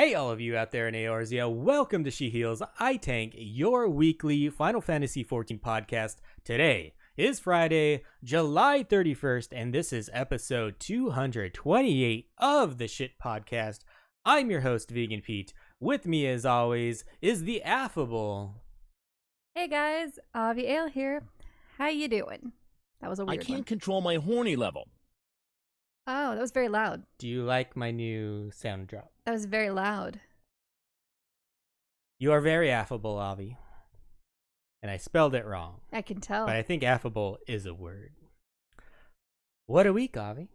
Hey all of you out there in Eorzea, welcome to She Heals, I Tank, your weekly Final Fantasy XIV podcast. Today is Friday, July 31st, and this is episode 228 of the Shit Podcast. I'm your host, Vegan Pete. With me as always is the affable... Hey guys, Avi Ale here. How you doing? That was a weird I can't one. control my horny level. Oh, that was very loud. Do you like my new sound drop? That was very loud. You are very affable, Avi. And I spelled it wrong. I can tell. But I think affable is a word. What a week, Avi.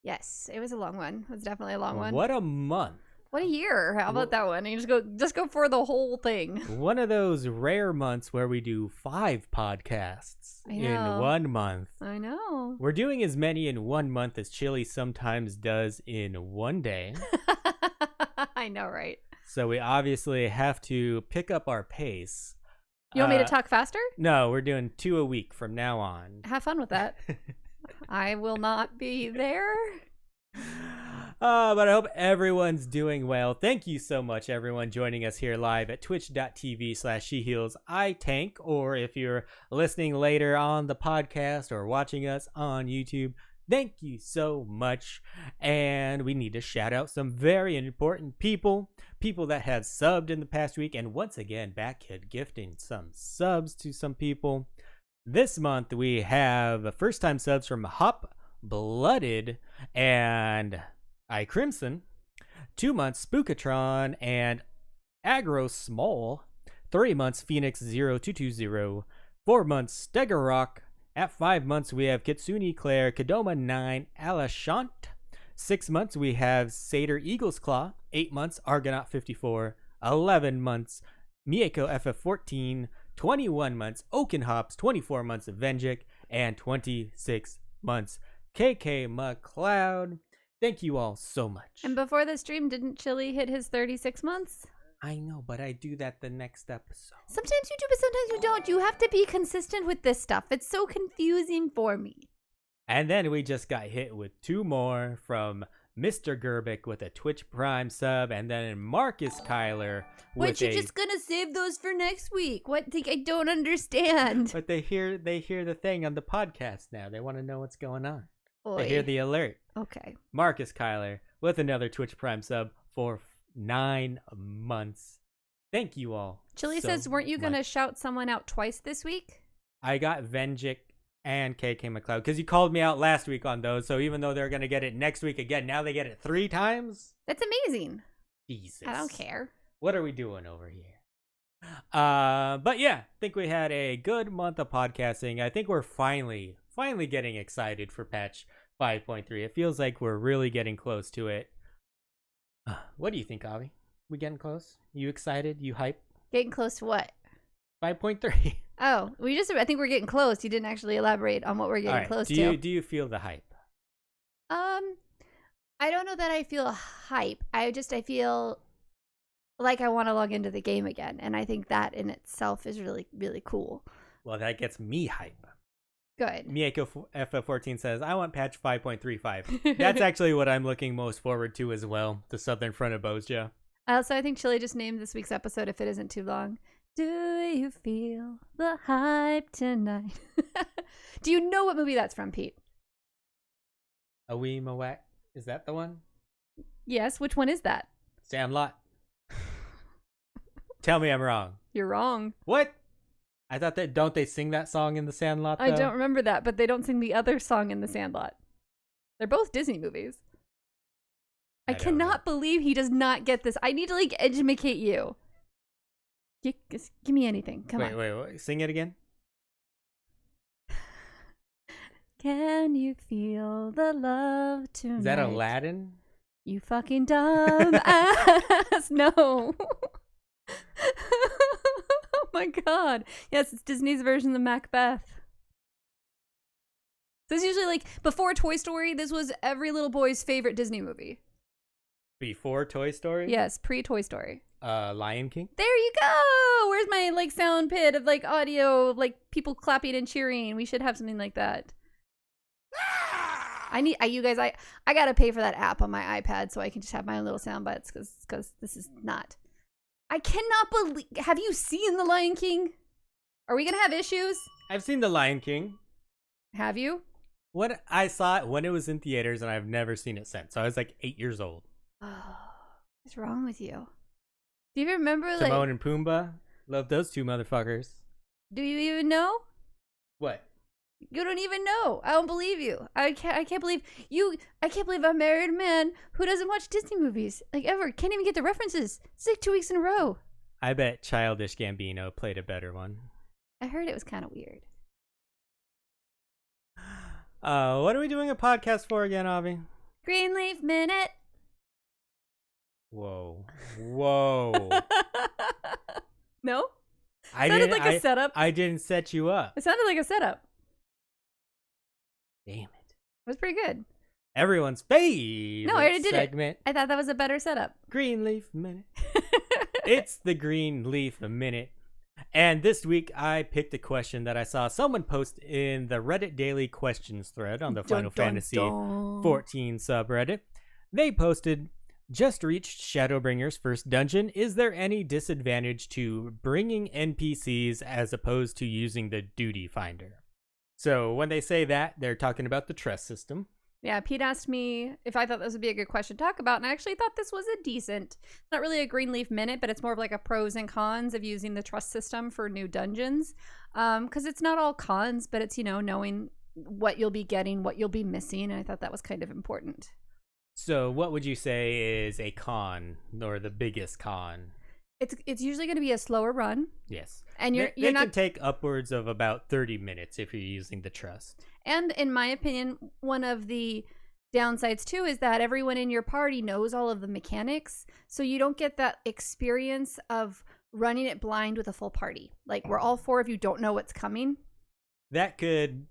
Yes, it was a long one. It was definitely a long one. What a month. What a year. How about that one? You just go for the whole thing. One of those rare months where we do 5 podcasts in 1 month. I know. We're doing as many in 1 month as Chili sometimes does in 1 day. I know, right? So we obviously have to pick up our pace. You want me to talk faster? No, we're doing 2 a week from now on. Have fun with that. I will not be there. But I hope everyone's doing well. Thank you so much, everyone, joining us here live at twitch.tv/SheHealsITank, or if you're listening later on the podcast or watching us on YouTube, thank you so much. And we need to shout out some very important people that have subbed in the past week, and once again, Batkid gifting some subs to some people. This month we have first-time subs from Hop Blooded and iCrimson, 2 months Spookatron and Agro Small, 3 months Phoenix 0220, 4 months Stegarrock. At 5 months we have Kitsune Claire, Kadoma 9, Alashant. 6 months we have Satyr Eagle's Claw, 8 months Argonaut 54, 11 months Mieko FF14, 21 months Oakenhops, 24 months Vengic, and 26 months KK McLeod. Thank you all so much. And before the stream, didn't Chili hit his 36 months? I know, but I do that the next episode. Sometimes you do, but sometimes you don't. You have to be consistent with this stuff. It's so confusing for me. And then we just got hit with 2 more from Mr. Gerbic with a Twitch Prime sub, and then Marcus Kyler with What, you're just gonna save those for next week? What? I don't understand. But they hear the thing on the podcast now. They want to know what's going on. Oy. They hear the alert. Okay. Marcus Kyler with another Twitch Prime sub for 9 months. Thank you all. Chili so says, weren't you going to much. shout someone out twice this week? I got Vengic and KK McLeod because you called me out last week on those. So even though they're going to get it next week again, now they get it 3 times? That's amazing. Jesus. I don't care. What are we doing over here? But yeah, I think we had a good month of podcasting. I think we're finally getting excited for patch 5.3. It feels like we're really getting close to it. What do you think, Avi? We getting close? You excited? You hype? Getting close to what? 5.3. Oh, I think we're getting close. You didn't actually elaborate on what we're getting close to. Do you feel the hype? I don't know that I feel hype. I feel like I want to log into the game again. And I think that in itself is really, really cool. Well, that gets me hype. Good. Mieko FF14 says, I want patch 5.35. That's actually what I'm looking most forward to as well. The Southern Front of Bozja. Also, I think Chili just named this week's episode, if it isn't too long. Do you feel the hype tonight? Do you know what movie that's from, Pete? A Wee Mawak. Is that the one? Yes. Which one is that? Sandlot. Tell me I'm wrong. You're wrong. What? I thought that, don't they sing that song in The Sandlot, though? I don't remember that, but they don't sing the other song in The Sandlot. They're both Disney movies. I cannot believe he does not get this. I need to, educate you. Give me anything. Come on. Wait. Sing it again. Can you feel the love tonight? Is that Aladdin? You fucking dumb ass. No. Oh my god. Yes, it's Disney's version of Macbeth. This is usually before Toy Story, this was every little boy's favorite Disney movie. Before Toy Story? Yes, pre-Toy Story. Lion King? There you go! Where's my sound pit of audio, people clapping and cheering? We should have something like that. You guys, I gotta pay for that app on my iPad so I can just have my own little sound bites because this is not. I cannot believe. Have you seen The Lion King? Are we gonna have issues? I've seen The Lion King. Have you? What I saw it when it was in theaters, and I've never seen it since. So I was like 8 years old. Oh, what's wrong with you? Do you remember Timon and Pumbaa? Love those two motherfuckers. Do you even know? What? You don't even know. I don't believe you. I can't believe you. I can't believe I'm married man who doesn't watch Disney movies like ever. Can't even get the references. It's like 2 weeks in a row. I bet Childish Gambino played a better one. I heard it was kind of weird. What are we doing a podcast for again, Avi? Greenleaf Minute. Whoa. No? I sounded like a setup. I didn't set you up. It sounded like a setup. Damn it. It was pretty good. Everyone's favorite No, I already did segment. I thought that was a better setup. Greenleaf Minute. It's the Greenleaf Minute. And this week, I picked a question that I saw someone post in the Reddit Daily Questions thread on the Final Fantasy 14 subreddit. They posted, just reached Shadowbringer's first dungeon. Is there any disadvantage to bringing NPCs as opposed to using the duty finder? So when they say that, they're talking about the trust system. Yeah, Pete asked me if I thought this would be a good question to talk about, and I actually thought this was a decent, not really a Greenleaf Minute, but it's more of like a pros and cons of using the trust system for new dungeons. Because it's not all cons, but it's, knowing what you'll be getting, what you'll be missing, and I thought that was kind of important. So what would you say is a con, or the biggest con? It's usually going to be a slower run. Yes. And they can take upwards of about 30 minutes if you're using the trust. And in my opinion, one of the downsides too is that everyone in your party knows all of the mechanics, so you don't get that experience of running it blind with a full party. Like where all four of you don't know what's coming. That could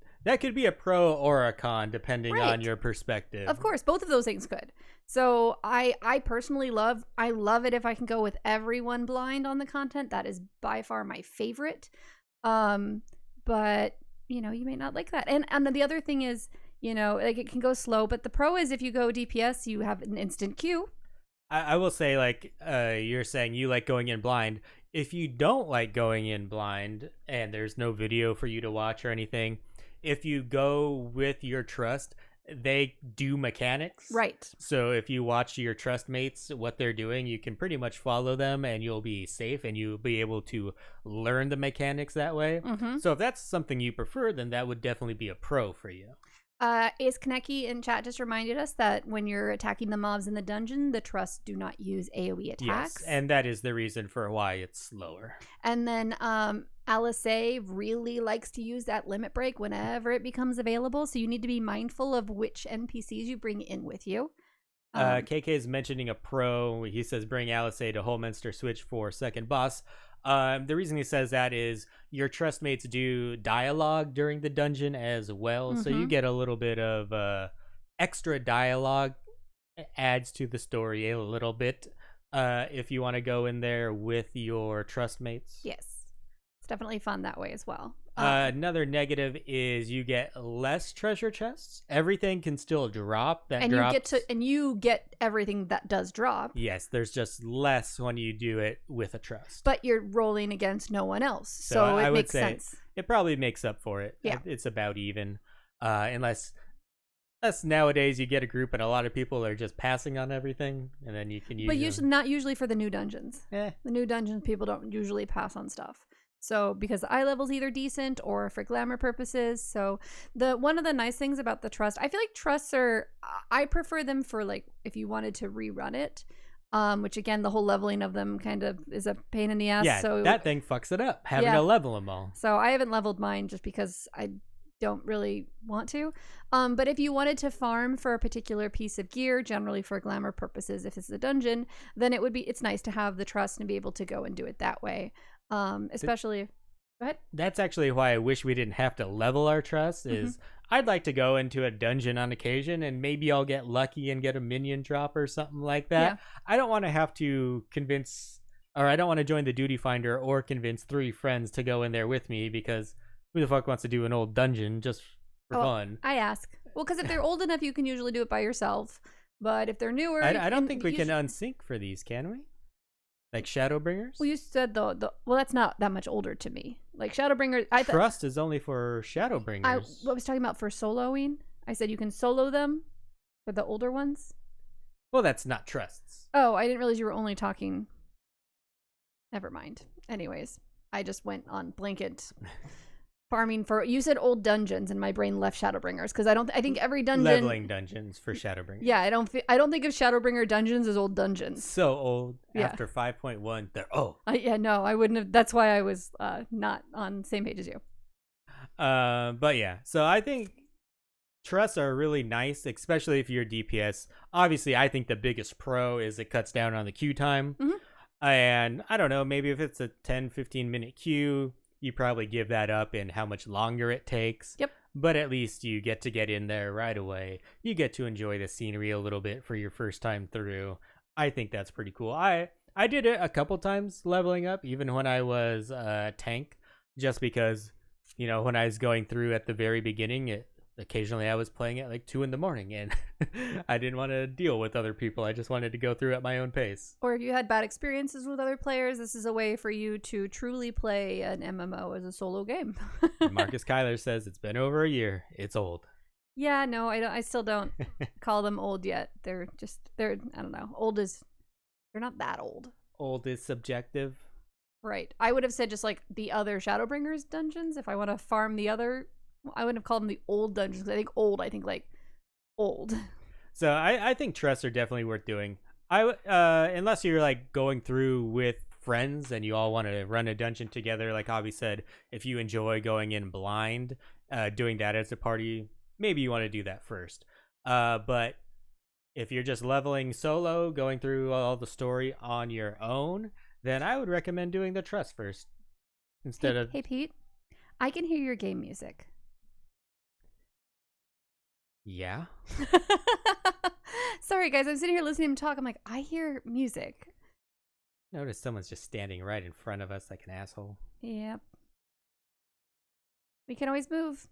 be a pro or a con depending on your perspective. Of course, both of those things could. So I personally love it if I can go with everyone blind on the content. That is by far my favorite. But you may not like that. And the other thing is, like it can go slow, but the pro is if you go DPS, you have an instant queue. I will say, like you're saying you like going in blind. If you don't like going in blind and there's no video for you to watch or anything, if you go with your trust, they do mechanics. Right. So if you watch your trust mates, what they're doing, you can pretty much follow them and you'll be safe and you'll be able to learn the mechanics that way. Mm-hmm. So if that's something you prefer, then that would definitely be a pro for you. Ace Kaneki in chat just reminded us that when you're attacking the mobs in the dungeon, the trusts do not use AoE attacks. Yes, and that is the reason for why it's slower. And then Alice really likes to use that limit break whenever it becomes available, so you need to be mindful of which NPCs you bring in with you. KK is mentioning a pro. He says bring Alice to Holminster Switch for second boss. The reason he says that is your trust mates do dialogue during the dungeon as well. Mm-hmm. So you get a little bit of extra dialogue. Adds to the story a little bit if you want to go in there with your trust mates. Yes. It's definitely fun that way as well. Another negative is you get less treasure chests. Everything can still drop. You get everything that does drop. Yes, there's just less when you do it with a trust. But you're rolling against no one else, so it makes sense. It probably makes up for it. Yeah, it's about even, unless nowadays you get a group and a lot of people are just passing on everything, and then you can use. But not usually for the new dungeons. The new dungeons people don't usually pass on stuff. So because the eye level's either decent or for glamour purposes. So one of the nice things about the trust, I feel like trusts I prefer them for like if you wanted to rerun it, which again the whole leveling of them kind of is a pain in the ass. Yeah, so that thing fucks it up having to level them all. So I haven't leveled mine just because I don't really want to. But if you wanted to farm for a particular piece of gear, generally for glamour purposes, if it's a dungeon, then it's nice to have the trust and be able to go and do it that way. Especially go ahead. That's actually why I wish we didn't have to level our trust is I'd like to go into a dungeon on occasion and maybe I'll get lucky and get a minion drop or something like that. Yeah. I don't want to have to I don't want to join the duty finder or convince 3 friends to go in there with me because who the fuck wants to do an old dungeon just for fun? I ask. Well, because if they're old enough, you can usually do it by yourself. But if they're newer, I don't think we can unsync for these, can we? Like Shadowbringers? Well, you said well, that's not that much older to me. Like Shadowbringers, Trust is only for Shadowbringers. I was talking about for soloing. I said you can solo them for the older ones. Well, that's not trusts. Oh, I didn't realize you were only talking. Never mind. Anyways, I just went on blanket farming for. You said old dungeons, and my brain left Shadowbringers because I think every dungeon leveling dungeons for Shadowbringers. Yeah, I don't think of Shadowbringer dungeons as old dungeons. So old. Yeah. After 5.1, they're old. No, I wouldn't have. That's why I was not on the same page as you. But yeah, so I think trusts are really nice, especially if you're DPS. Obviously, I think the biggest pro is it cuts down on the queue time. Mm-hmm. And I don't know, maybe if it's a 10-15 minute queue, you probably give that up in how much longer it takes. Yep. But at least you get to get in there right away. You get to enjoy the scenery a little bit for your first time through. I think that's pretty cool. I did it a couple times leveling up, even when I was a tank, just because, when I was going through at the very beginning, occasionally I was playing at like 2 a.m. and I didn't want to deal with other people. I just wanted to go through at my own pace. Or if you had bad experiences with other players, this is a way for you to truly play an MMO as a solo game. Marcus Kyler says it's been over a year. It's old. Yeah, no, I still don't call them old yet. They're I don't know. They're not that old. Old is subjective. Right. I would have said just like the other Shadowbringers dungeons. If I want to farm the other, I wouldn't have called them the old dungeons. Because I think like old. So I think trusts are definitely worth doing. Unless you're like going through with friends and you all want to run a dungeon together, like Avi said, if you enjoy going in blind, doing that as a party, maybe you want to do that first. But if you're just leveling solo, going through all the story on your own, then I would recommend doing the trust first instead of. Hey Pete, I can hear your game music. Yeah. Sorry guys, I'm sitting here listening to him talk. I'm like, I hear music. Notice someone's just standing right in front of us like an asshole. Yep. We can always move.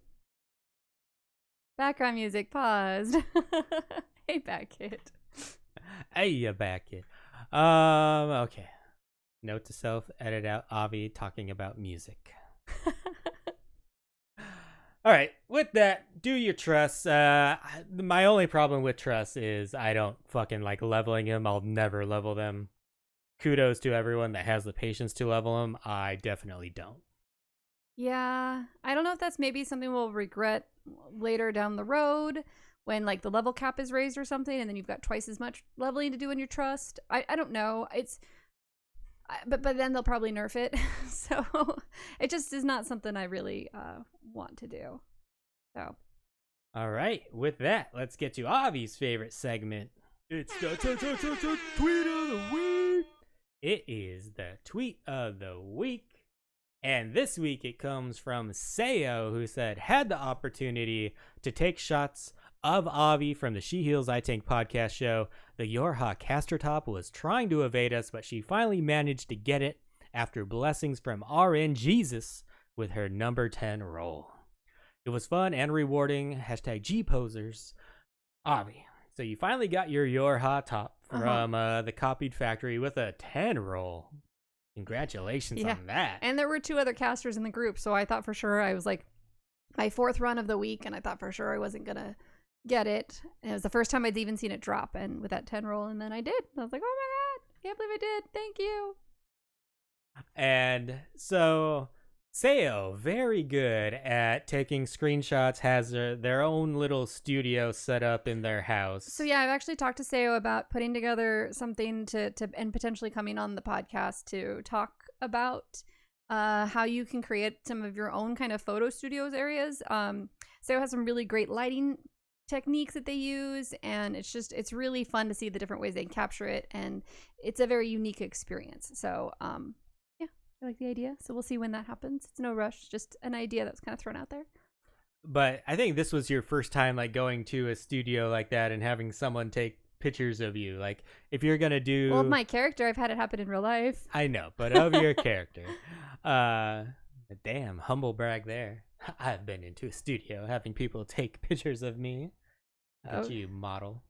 Background music paused. Hey, back kid. Hey, you back kid. Okay. Note to self: edit out Avi talking about music. All right. With that, do your trusts. My only problem with trusts is I don't fucking like leveling them. I'll never level them. Kudos to everyone that has the patience to level them. I definitely don't. Yeah, I don't know if that's maybe something we'll regret later down the road when like the level cap is raised or something, and then you've got twice as much leveling to do in your trust. I don't know. But then they'll probably nerf it, so it just is not something I really want to do. So, all right. With that, let's get to Avi's favorite segment. It's the tweet of the week. It is the tweet of the week. And this week it comes from Sayo, who said, had the opportunity to take shots of Avi from the She Heals I Tank podcast show. The Yorha caster top was trying to evade us, but she finally managed to get it after blessings from RN Jesus with her number 10 roll. It was fun and rewarding. Hashtag G-posers. Avi, so you finally got your Yorha top from the copied factory with a 10 roll. Congratulations on that. And there were 2 other casters in the group, so I thought for sure I was like my 4th run of the week, and I thought for sure I wasn't going to get it. And it was the first time I'd even seen it drop, and with that 10 roll, and then I did. I was like, oh my god, can't believe I did. Thank you. And so Sayo, very good at taking screenshots, has their own little studio set up in their house. So yeah, I've actually talked to Sayo about putting together something to and potentially coming on the podcast to talk about how you can create some of your own kind of photo studios areas. Sayo has some really great lighting techniques that they use, and it's really fun to see the different ways they can capture it, and it's a very unique experience. So I like the idea, so we'll see when that happens. It's no rush, just an idea that's kind of thrown out there. But I think this was your first time like going to a studio like that and having someone take pictures of you. Like if you're gonna do of my character, I've had it happen in real life. I know, but of your character. Damn, humble brag there. I've been into a studio having people take pictures of me. Did Oh. you model?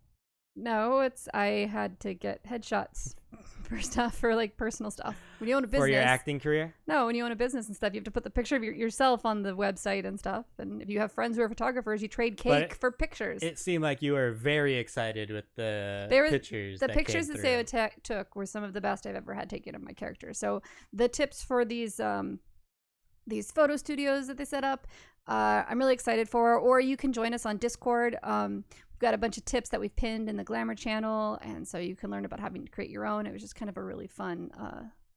No, I had to get headshots for stuff, for like personal stuff. When you own a business. For your acting career? No, when you own a business and stuff, you have to put the picture of yourself on the website and stuff. And if you have friends who are photographers, you trade cake for pictures. It seemed like you were very excited with the pictures. The pictures that Saya took were some of the best I've ever had taken of my characters. So the tips for these photo studios that they set up, I'm really excited for. Or you can join us on Discord. We've got a bunch of tips that we've pinned in the Glamour channel, and so you can learn about having to create your own. It was just kind of a really fun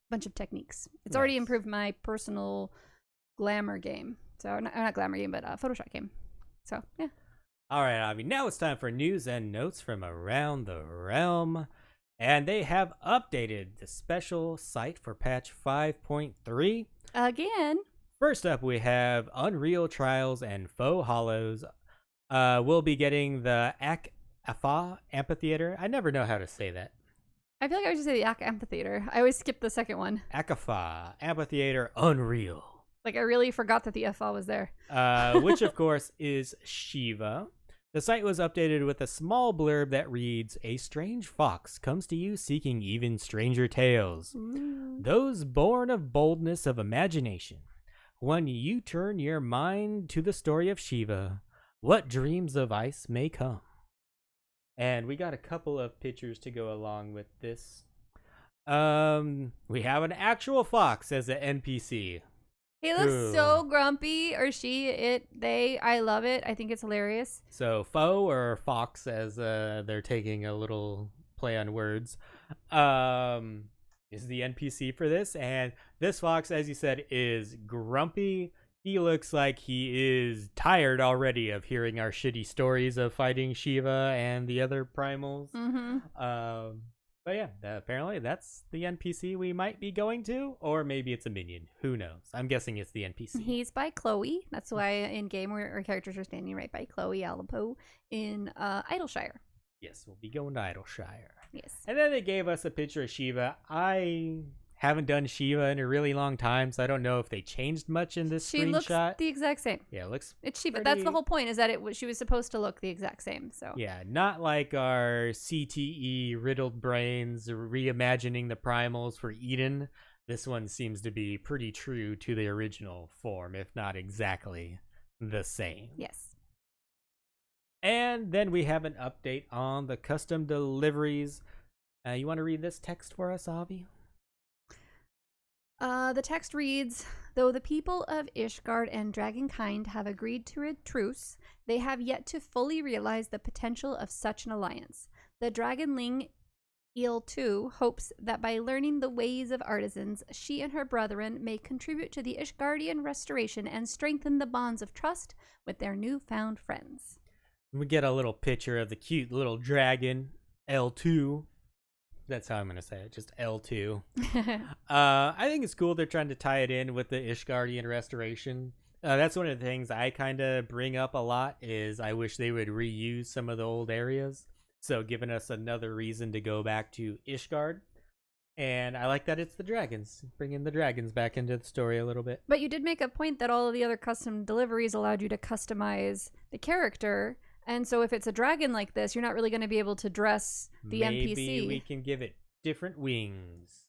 bunch of techniques. It's already improved my personal Glamour game. So not Glamour game, but Photoshop game. So yeah. All right, Avi. Now it's time for news and notes from around the realm, and they have updated the special site for patch 5.3 again. First up, we have Unreal Trials and Faux Hollows. We'll be getting the Afa Amphitheater. I never know how to say that. I feel like I would just say the Amphitheater. I always skip the second one. Akafa Amphitheater Unreal. Like, I really forgot that the FL was there. Which, of course, is Shiva. The site was updated with a small blurb that reads, "A strange fox comes to you seeking even stranger tales. Those born of boldness of imagination. When you turn your mind to the story of Shiva, what dreams of ice may come." And we got a couple of pictures to go along with this. We have an actual fox as an NPC. He looks so grumpy, or she, it, they. I love it. I think it's hilarious. So faux or fox, as they're taking a little play on words, is the NPC for this. And this fox, as you said, is grumpy. He looks like he is tired already of hearing our shitty stories of fighting Shiva and the other primals. But yeah, apparently that's the NPC we might be going to, or maybe it's a minion. Who knows? I'm guessing it's the NPC. He's by Chloe. That's why in game our characters are standing right by Chloe Alipo in Idleshire. Yes, we'll be going to Idleshire. Yes. And then they gave us a picture of Shiva. I haven't done Shiva in a really long time, so I don't know if they changed much in this she screenshot. Looks the exact same. Yeah, it looks. It's Shiva. That's the whole point. Is that she was supposed to look the exact same. So yeah, not like our CTE riddled brains reimagining the primals for Eden. This one seems to be pretty true to the original form, if not exactly the same. Yes. And then we have an update on the custom deliveries. You want to read this text for us, Avi? The text reads, "Though the people of Ishgard and Dragonkind have agreed to a truce, they have yet to fully realize the potential of such an alliance. The Dragonling Il-2 hopes that by learning the ways of artisans, she and her brethren may contribute to the Ishgardian restoration and strengthen the bonds of trust with their newfound friends." We get a little picture of the cute little dragon, L2. That's how I'm going to say it, just L2. I think it's cool they're trying to tie it in with the Ishgardian restoration. That's one of the things I kind of bring up a lot is I wish they would reuse some of the old areas. So giving us another reason to go back to Ishgard. And I like that it's the dragons, bringing the dragons back into the story a little bit. But you did make a point that all of the other custom deliveries allowed you to customize the character. And so if it's a dragon like this, you're not really going to be able to dress the NPC. Maybe we can give it different wings.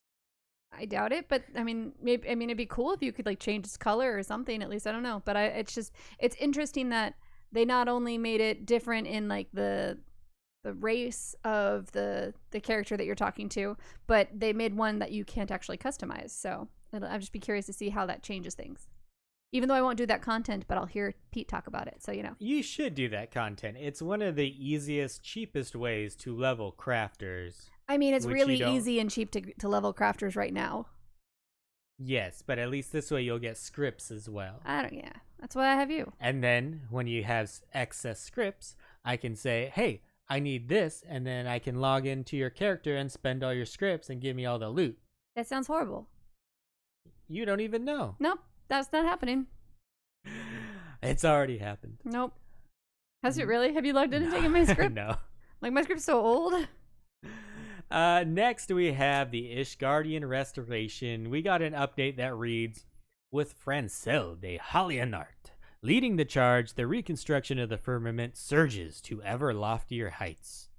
I doubt it, but I mean, it'd be cool if you could like change its color or something. At least I don't know, but it's interesting that they not only made it different in like the race of the character that you're talking to, but they made one that you can't actually customize. So I'll just be curious to see how that changes things. Even though I won't do that content, but I'll hear Pete talk about it, so you know. You should do that content. It's one of the easiest, cheapest ways to level crafters. I mean, it's really easy and cheap to level crafters right now. Yes, but at least this way you'll get scripts as well. Yeah, that's why I have you. And then when you have excess scripts, I can say, hey, I need this, and then I can log into your character and spend all your scripts and give me all the loot. That sounds horrible. You don't even know. Nope. That's not happening. It's already happened. Nope. Has it really? Have you logged in and taken my script? No. Like, my script's so old. Next, we have the Ishgardian Restoration. We got an update that reads, with Francel de Halianart, Leading the charge, the reconstruction of the firmament surges to ever loftier heights.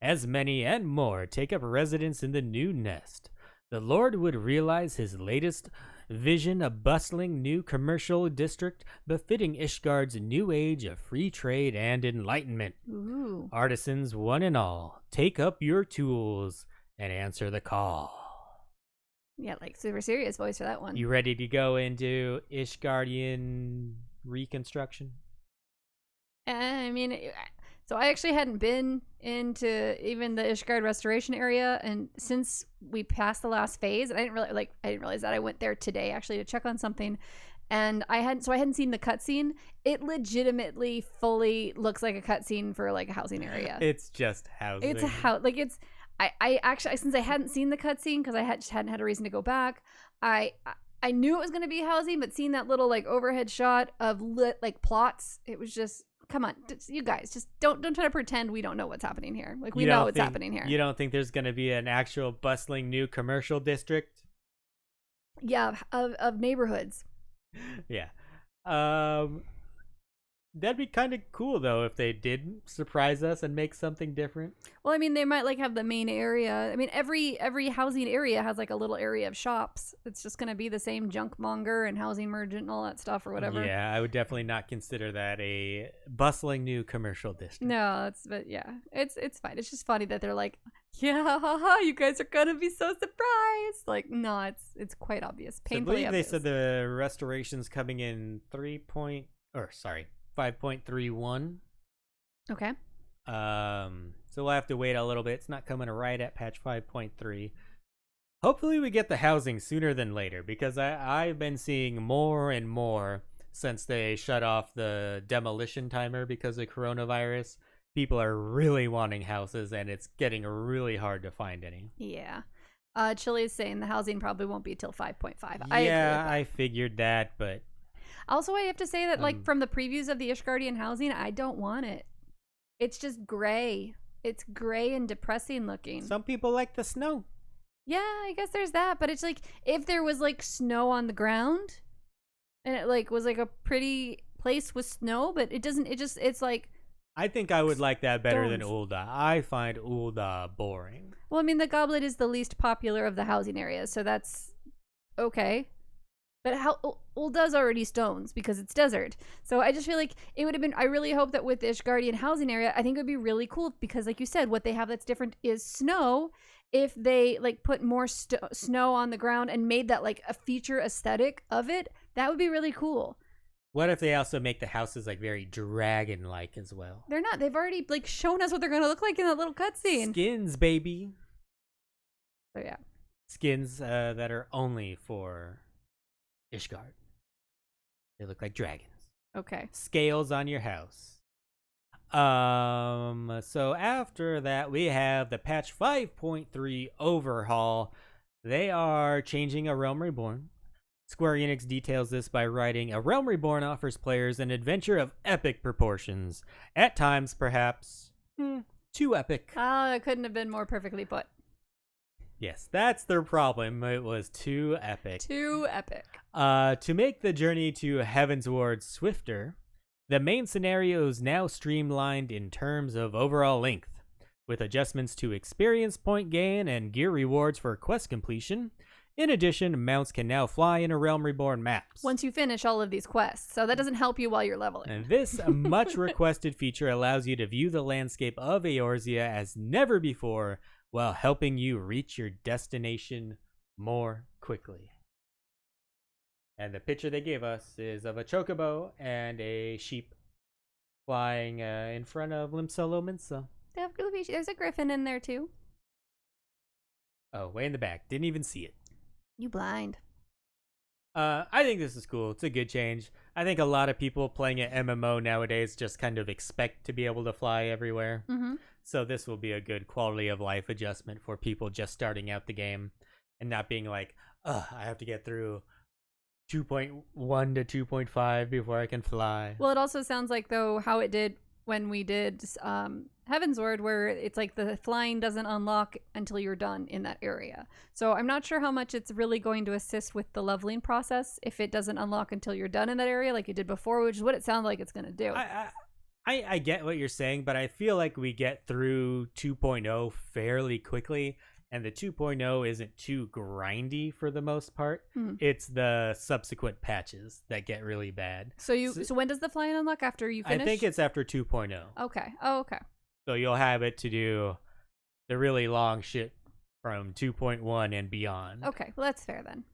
As many and more take up residence in the new nest, the Lord would realize his latest vision, a bustling new commercial district befitting Ishgard's new age of free trade and enlightenment. Ooh. Artisans, one and all, take up your tools and answer the call. Yeah, like super serious voice for that one. You ready to go into Ishgardian reconstruction? I mean, so I actually hadn't been into even the Ishgard restoration area, and since we passed the last phase, I didn't realize that I went there today actually to check on something, and I hadn't seen the cutscene. It legitimately fully looks like a cutscene for like a housing area. It's just housing. It's a house. Like it's. I actually, since I hadn't seen the cutscene because I just hadn't had a reason to go back, I knew it was going to be housing, but seeing that little like overhead shot of lit like plots, it was just, come on, you guys, just don't try to pretend we don't know what's happening here. Like we know what's happening here. You don't think there's going to be an actual bustling new commercial district? Yeah, of neighborhoods. Yeah. That'd be kind of cool though if they did surprise us and make something different. Well, I mean, they might like have the main area. I mean, every housing area has like a little area of shops. It's just going to be the same junk monger and housing merchant and all that stuff or whatever. Yeah, I would definitely not consider that a bustling new commercial district. No, but yeah, it's fine. It's just funny that they're like, yeah, haha, you guys are going to be so surprised. Like, no, it's quite obvious. Painfully obvious. They said the restoration's coming in 5.31. Okay. So we'll have to wait a little bit. It's not coming right at patch 5.3. Hopefully we get the housing sooner than later, because I've been seeing more and more since they shut off the demolition timer because of coronavirus. People are really wanting houses, and it's getting really hard to find any. Yeah. Chile is saying the housing probably won't be till 5.5. Yeah, I figured that, but also I have to say that like from the previews of the Ishgardian housing, I don't want it. It's just gray. It's gray and depressing looking. Some people like the snow. Yeah, I guess there's that, but it's like if there was like snow on the ground and it like was like a pretty place with snow, but it doesn't, it's like, I think I would like that better than Ul'dah. I find Ul'dah boring. Well, I mean, the Goblet is the least popular of the housing areas, so that's okay. But Ul'dah's already stones because it's desert. So I just feel like it would have been, I really hope that with the Ishgardian housing area, I think it would be really cool because like you said, what they have that's different is snow. If they like put more snow on the ground and made that like a feature aesthetic of it, that would be really cool. What if they also make the houses like very dragon-like as well? They're not. They've already like shown us what they're going to look like in that little cutscene. Skins, baby. So yeah. Skins that are only for Ishgard. They look like dragons. Okay. Scales on your house. So after that, we have the patch 5.3 Overhaul. They are changing A Realm Reborn. Square Enix details this by writing, A Realm Reborn offers players an adventure of epic proportions. At times, perhaps, too epic. Oh, it couldn't have been more perfectly put. Yes, that's their problem. It was too epic. Too epic. To make the journey to Heavensward swifter, the main scenario is now streamlined in terms of overall length, with adjustments to experience point gain and gear rewards for quest completion. In addition, mounts can now fly in A Realm Reborn maps. Once you finish all of these quests, so that doesn't help you while you're leveling. And this much requested feature allows you to view the landscape of Eorzea as never before, while helping you reach your destination more quickly. And the picture they gave us is of a chocobo and a sheep flying in front of Limsolo Minsa. There's a griffin in there too. Oh, way in the back. Didn't even see it. You blind. I think this is cool. It's a good change. I think a lot of people playing an MMO nowadays just kind of expect to be able to fly everywhere. Mm-hmm. So this will be a good quality of life adjustment for people just starting out the game and not being like, I have to get through 2.1 to 2.5 before I can fly. Well, it also sounds like, though, how it did when we did Heavensward, where it's like the flying doesn't unlock until you're done in that area. So I'm not sure how much it's really going to assist with the leveling process if it doesn't unlock until you're done in that area like it did before, which is what it sounded like it's going to do. I get what you're saying, but I feel like we get through 2.0 fairly quickly, and the 2.0 isn't too grindy for the most part. It's the subsequent patches that get really bad. So when does the flying unlock? After you finish? I think it's after 2.0. Okay. Oh, okay. So you'll have it to do the really long shit from 2.1 and beyond. Okay, well that's fair then.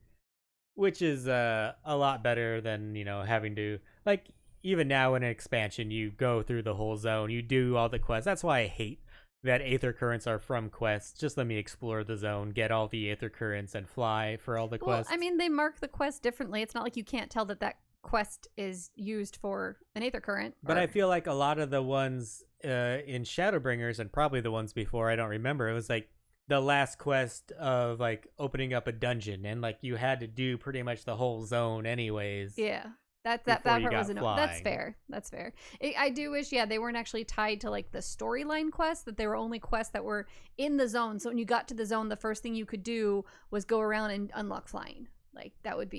Which is a lot better than, having to, like, even now in an expansion, you go through the whole zone, you do all the quests. That's why I hate that Aether Currents are from quests. Just let me explore the zone, get all the Aether Currents, and fly for all the quests. Well, I mean, they mark the quest differently. It's not like you can't tell that quest is used for an Aether Current. But I feel like a lot of the ones in Shadowbringers, and probably the ones before, I don't remember, it was like the last quest of like opening up a dungeon, and like you had to do pretty much the whole zone anyways. Yeah. That part was annoying. That's fair. That's fair. I do wish, they weren't actually tied to like the storyline quests, that they were only quests that were in the zone. So when you got to the zone, the first thing you could do was go around and unlock flying. Like that would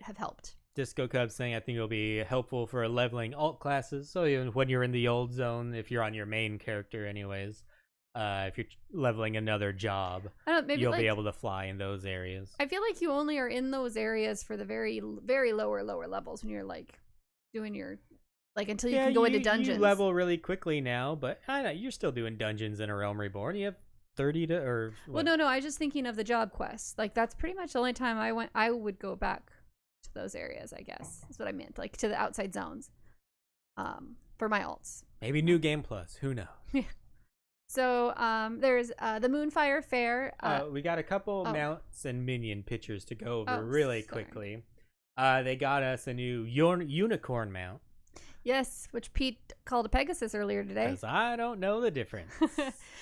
have helped. Disco Cub saying, I think it'll be helpful for leveling alt classes. So even when you're in the old zone, if you're on your main character anyways, if you're leveling another job, you'll be able to fly in those areas. I feel like you only are in those areas for the very, very lower levels when you're like doing your, like, until you can go into dungeons. You level really quickly now, but I know you're still doing dungeons in A Realm Reborn. You have 30 to, or what? Well, no, I was just thinking of the job quests. Like that's pretty much the only time I would go back to those areas, I guess. That's what I meant, like to the outside zones. For my alts. Maybe New Game Plus. Who knows? So there's the Moonfire Faire. We got a couple mounts and minion pictures to go over really quickly. They got us a new unicorn mount. Yes, which Pete called a Pegasus earlier today. Because I don't know the difference.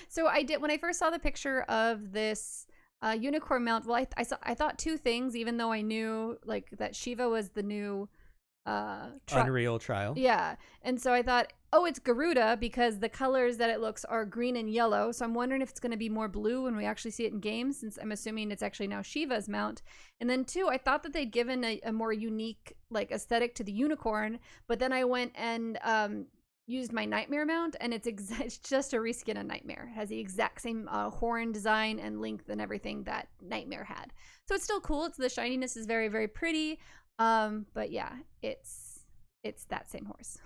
So I did, when I first saw the picture of this unicorn mount, well, I thought two things, even though I knew like that Shiva was the new Unreal Trial. Yeah. And so I thought, oh, it's Garuda, because the colors that it looks are green and yellow. So I'm wondering if it's going to be more blue when we actually see it in game, since I'm assuming it's actually now Shiva's mount. And then two, I thought that they'd given a more unique like aesthetic to the unicorn, but then I went and used my Nightmare mount, and it's just a reskin of Nightmare. It has the exact same horn design and length and everything that Nightmare had. So it's still cool. The shininess is very, very pretty. But yeah, it's that same horse.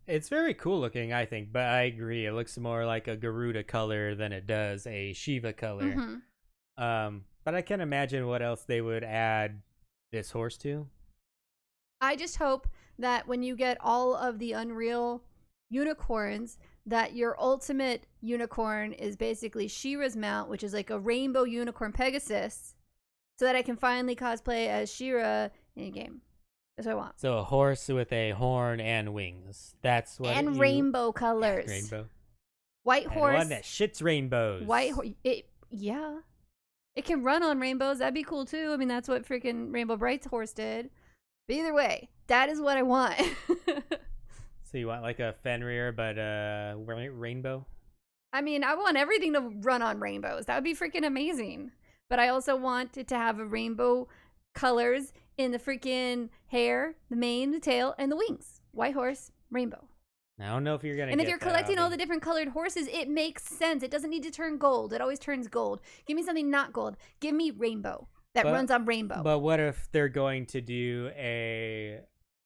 It's very cool looking, I think, but I agree. It looks more like a Garuda color than it does a Shiva color. Mm-hmm. But I can't imagine what else they would add this horse to. I just hope that when you get all of the Unreal unicorns, that your ultimate unicorn is basically She-Ra's mount, which is like a rainbow unicorn Pegasus, so that I can finally cosplay as She-Ra in a game. That's what I want. So a horse with a horn and wings. That's what. And rainbow colors. Rainbow. White horse. And one that shits rainbows. White horse. Yeah. It can run on rainbows. That'd be cool too. I mean, that's what freaking Rainbow Bright's horse did. But either way, that is what I want. So you want like a Fenrir, but rainbow? I mean, I want everything to run on rainbows. That would be freaking amazing. But I also want it to have a rainbow colors in the freaking hair, the mane, the tail, and the wings. White horse, rainbow. I don't know if you're gonna. And if you're collecting all the different colored horses, it makes sense. It doesn't need to turn gold. It always turns gold. Give me something not gold. Give me rainbow that runs on rainbow. But what if they're going to do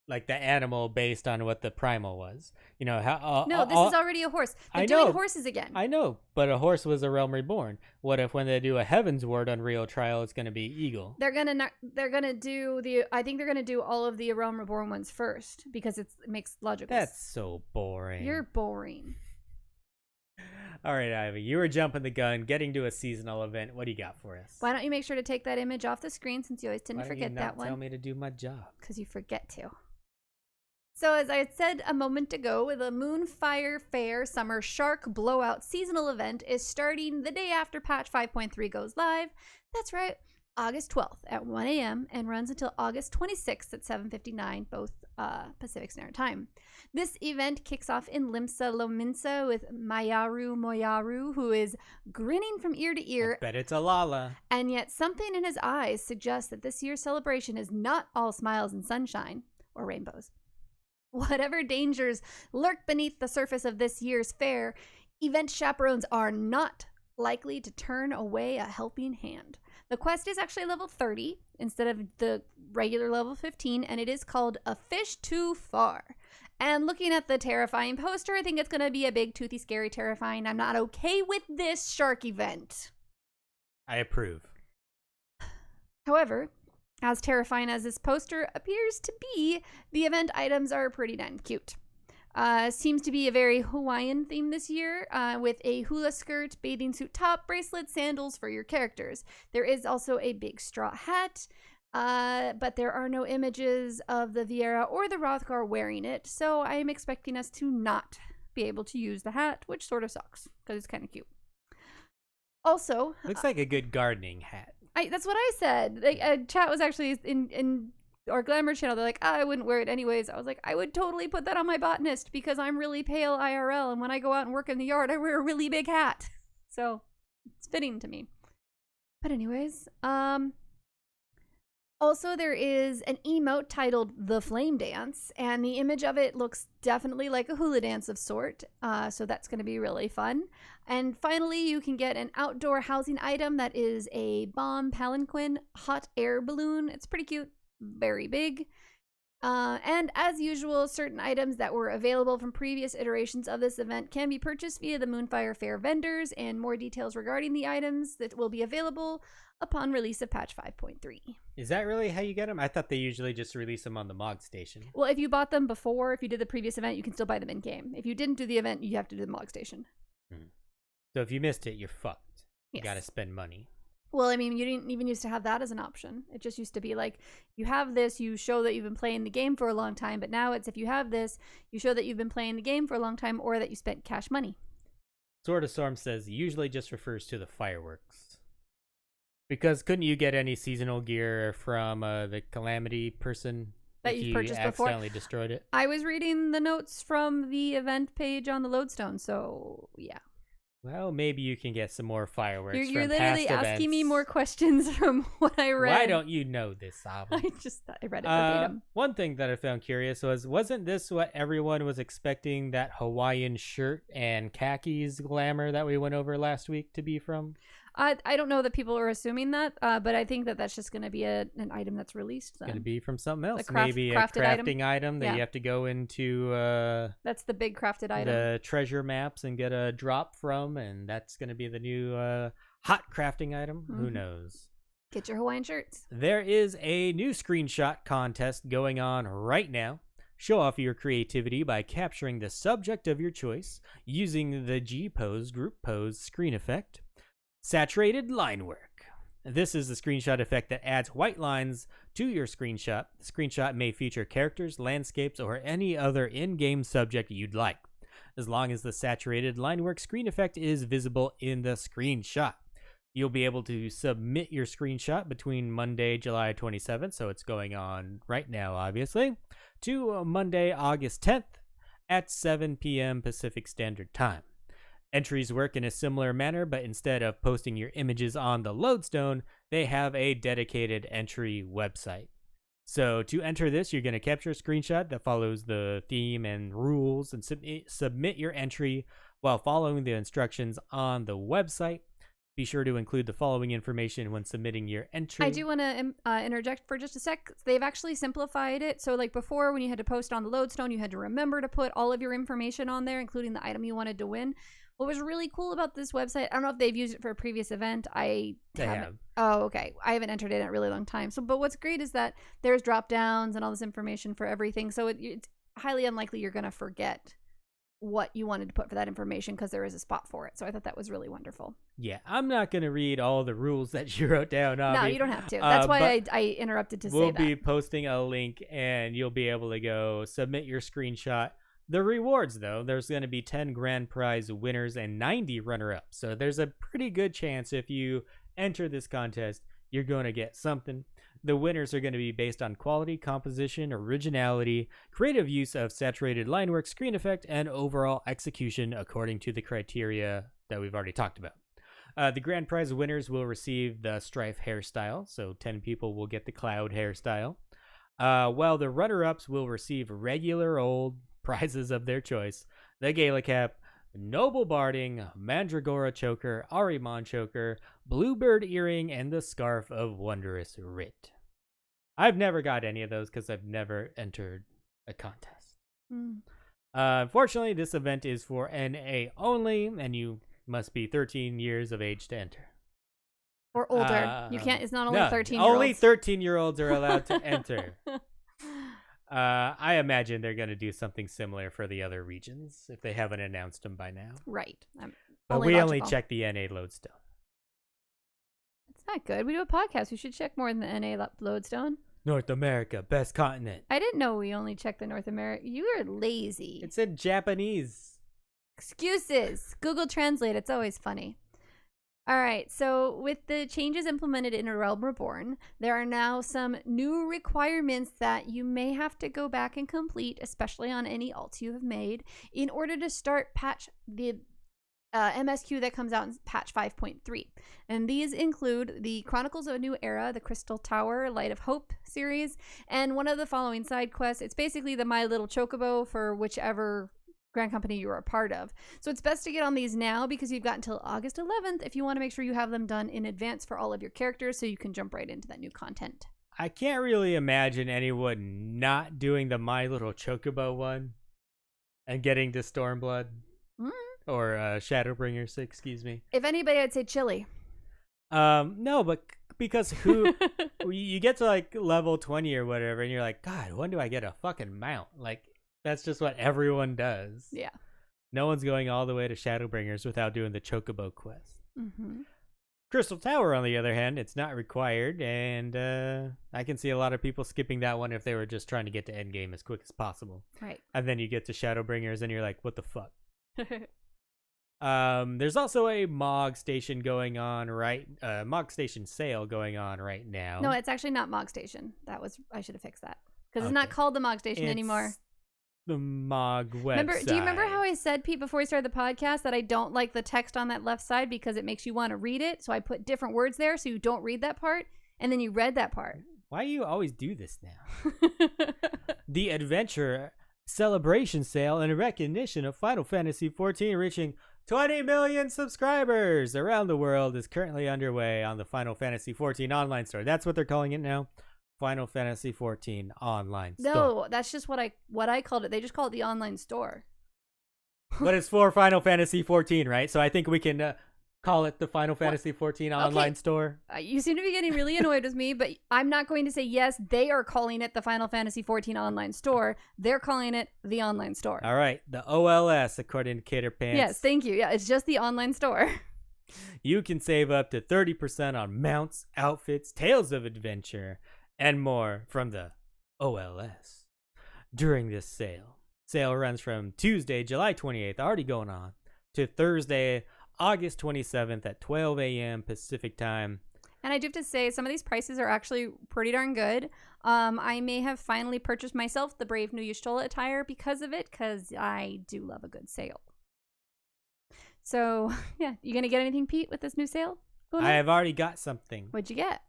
like the animal based on what the primal was? You know how? No, this is already a horse. They're doing horses again. I know, but a horse was a Realm Reborn. What if when they do a Heavensward Unreal Trial, it's going to be eagle? They're gonna do the. I think they're gonna do all of the Realm Reborn ones first, because it makes logical. That's so boring. You're boring. All right, Ivy, you were jumping the gun, getting to a seasonal event. What do you got for us? Why don't you make sure to take that image off the screen, since you always tend to forget that one? Tell me to do my job. Because you forget to. So as I said a moment ago, the Moonfire Faire Summer Shark Blowout seasonal event is starting the day after patch 5.3 goes live. That's right. August 12th at 1 a.m. and runs until August 26th at 7:59, both Pacific Standard Time. This event kicks off in Limsa Lominsa with Mayaru Moyaru, who is grinning from ear to ear. I bet it's a Lala. And yet something in his eyes suggests that this year's celebration is not all smiles and sunshine or rainbows. Whatever dangers lurk beneath the surface of this year's fair, event chaperones are not likely to turn away a helping hand. The quest is actually level 30 instead of the regular level 15, and it is called A Fish Too Far. And looking at the terrifying poster, I think it's going to be a big, toothy, scary, terrifying. I'm not okay with this shark event. I approve. However, as terrifying as this poster appears to be, the event items are pretty damn cute. Seems to be a very Hawaiian theme this year, with a hula skirt, bathing suit top, bracelets, sandals for your characters. There is also a big straw hat, but there are no images of the Vieira or the Rothgar wearing it, so I am expecting us to not be able to use the hat, which sort of sucks, because it's kind of cute. Also, looks like a good gardening hat. That's what I said. Like, chat was actually in our Glamour channel. They're like, I wouldn't wear it anyways. I was like, I would totally put that on my botanist because I'm really pale IRL, and when I go out and work in the yard, I wear a really big hat. So it's fitting to me. But anyways, also there is an emote titled The Flame Dance, and the image of it looks definitely like a hula dance of sort. So that's going to be really fun. And finally, you can get an outdoor housing item that is a bomb palanquin hot air balloon. It's pretty cute. Very big. And as usual, certain items that were available from previous iterations of this event can be purchased via the Moonfire Faire vendors, and more details regarding the items that will be available upon release of patch 5.3. Is that really how you get them? I thought they usually just release them on the Mog Station. Well, if you bought them before, if you did the previous event, you can still buy them in-game. If you didn't do the event, you have to do the Mog Station. So if you missed it, you're fucked. You Yes. gotta spend money. Well, I mean, you didn't even used to have that as an option. It just used to be like, you have this, you show that you've been playing the game for a long time, but now it's if you have this, you show that you've been playing the game for a long time or that you spent cash money. Sword of Storm says usually just refers to the fireworks. Because couldn't you get any seasonal gear from the Calamity person That if you've you purchased before? accidentally destroyed it? I was reading the notes from the event page on the Lodestone, so yeah. Well, maybe you can get some more fireworks You're from literally past asking me events. more questions from what I read. Why don't you know this, Alvin? I read it verbatim. One thing that I found curious wasn't this what everyone was expecting that Hawaiian shirt and khakis glamour that we went over last week to be from? I don't know that people are assuming that, but I think that that's just going to be an item that's released then. Going to be from something else. A Maybe a crafted crafting item that Yeah. you have to go into That's the big crafted item. the treasure maps and get a drop from, and that's going to be the new hot crafting item. Who Mhm. knows? Get your Hawaiian shirts. There is a new screenshot contest going on right now. Show off your creativity by capturing the subject of your choice using the G-Pose group pose screen effect. Saturated line work. This is the screenshot effect that adds white lines to your screenshot. The screenshot may feature characters, landscapes, or any other in-game subject you'd like, as long as the saturated line work screen effect is visible in the screenshot. You'll be able to submit your screenshot between Monday, July 27th, so it's going on right now, obviously, to Monday, August 10th at 7 p.m. Pacific Standard Time. Entries work in a similar manner, but instead of posting your images on the Lodestone, they have a dedicated entry website. So to enter this, you're going to capture a screenshot that follows the theme and rules and submit your entry while following the instructions on the website. Be sure to include the following information when submitting your entry. I do want to interject for just a sec. They've actually simplified it. So like before, when you had to post on the Lodestone, you had to remember to put all of your information on there, including the item you wanted to win. What was really cool about this website, I don't know if they've used it for a previous event. They have. Oh, okay. I haven't entered it in a really long time. But what's great is that there's drop downs and all this information for everything. So it's highly unlikely you're going to forget what you wanted to put for that information because there is a spot for it. So I thought that was really wonderful. Yeah, I'm not going to read all the rules that you wrote down. No, you don't have to. That's why I interrupted to say that. We'll be posting a link and you'll be able to go submit your screenshot. The rewards, though, there's going to be 10 grand prize winners and 90 runner-ups. So there's a pretty good chance if you enter this contest, you're going to get something. The winners are going to be based on quality, composition, originality, creative use of saturated line work, screen effect, and overall execution according to the criteria that we've already talked about. The grand prize winners will receive the Strife hairstyle, so 10 people will get the Cloud hairstyle, while the runner-ups will receive regular old prizes of their choice, the Gala Cap, Noble Barding, Mandragora Choker, Ahriman Choker, Bluebird Earring, and the Scarf of Wondrous Writ. I've never got any of those because I've never entered a contest. Unfortunately, this event is for NA only, and you must be 13 years of age to enter. Or older. You can't. It's not only 13-year-olds. Only 13-year-olds are allowed to enter. I imagine they're going to do something similar for the other regions if they haven't announced them by now. Right. But we only check the NA Lodestone. It's not good. We do a podcast. We should check more than the NA Lodestone. North America, best continent. I didn't know we only check the North America. You are lazy. It's in Japanese. Excuses. Google Translate. It's always funny. All right. So with the changes implemented in A Realm Reborn, there are now some new requirements that you may have to go back and complete, especially on any alts you have made, in order to start patch the MSQ that comes out in patch 5.3. And these include the Chronicles of a New Era, the Crystal Tower, Light of Hope series, and one of the following side quests. It's basically the My Little Chocobo for whichever Grand Company you are a part of. So it's best to get on these now because you've got until August 11th if you want to make sure you have them done in advance for all of your characters so you can jump right into that new content. I can't really imagine anyone not doing the My Little Chocobo one and getting to Stormblood. Or Shadowbringers, excuse me. If anybody, I'd say Chili. No, but because you get to like level 20 or whatever, and you're like, God, when do I get a fucking mount? Like, that's just what everyone does. Yeah. No one's going all the way to Shadowbringers without doing the Chocobo quest. Crystal Tower, on the other hand, it's not required, and I can see a lot of people skipping that one if they were just trying to get to endgame as quick as possible. Right. And then you get to Shadowbringers, and you're like, what the fuck? There's also a Mog Station going on Mog Station sale going on right now. No, it's actually not Mog Station. I should have fixed that. Because it's not called the Mog Station anymore. The Mog website. Do you remember how I said, Pete, before we started the podcast, that I don't like the text on that left side because it makes you want to read it? So I put different words there so you don't read that part, and then you read that part. Why do you always do this now? The Adventure Celebration Sale in recognition of Final Fantasy XIV reaching 20 million subscribers around the world is currently underway on the Final Fantasy XIV Online Store. That's what they're calling it now. Final Fantasy XIV Online Store. No, that's just what I called it. They just call it the online store. But it's for Final Fantasy XIV, right? So I think we can call it the Final Fantasy XIV Online Store. You seem to be getting really annoyed with me, but I'm not going to say yes. They are calling it the Final Fantasy XIV Online Store. They're calling it the online store. All right. The OLS, according to Cater Pants. Yes, thank you. Yeah, it's just the online store. You can save up to 30% on mounts, outfits, tales of adventure, and more from the OLS during this sale. Sale runs from Tuesday, July 28th, already going on, to Thursday, August 27th at 12 a.m. Pacific time. And I do have to say, some of these prices are actually pretty darn good. I may have finally purchased myself the Brave New Y'shtola attire because of it, because I do love a good sale. So, yeah. You going to get anything, Pete, with this new sale? I have already got something. What'd you get?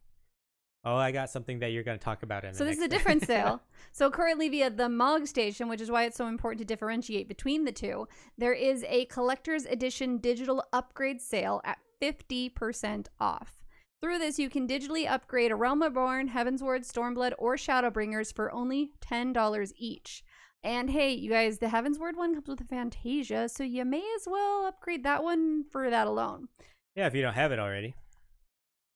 Oh, I got something that you're going to talk about in the So this is a different sale. So currently via the Mog Station, which is why it's so important to differentiate between the two, there is a collector's edition digital upgrade sale at 50% off. Through this, you can digitally upgrade A Realm Reborn, Heavensward, Stormblood, or Shadowbringers for only $10 each. And hey, you guys, the Heavensward one comes with a Fantasia, so you may as well upgrade that one for that alone. Yeah, if you don't have it already.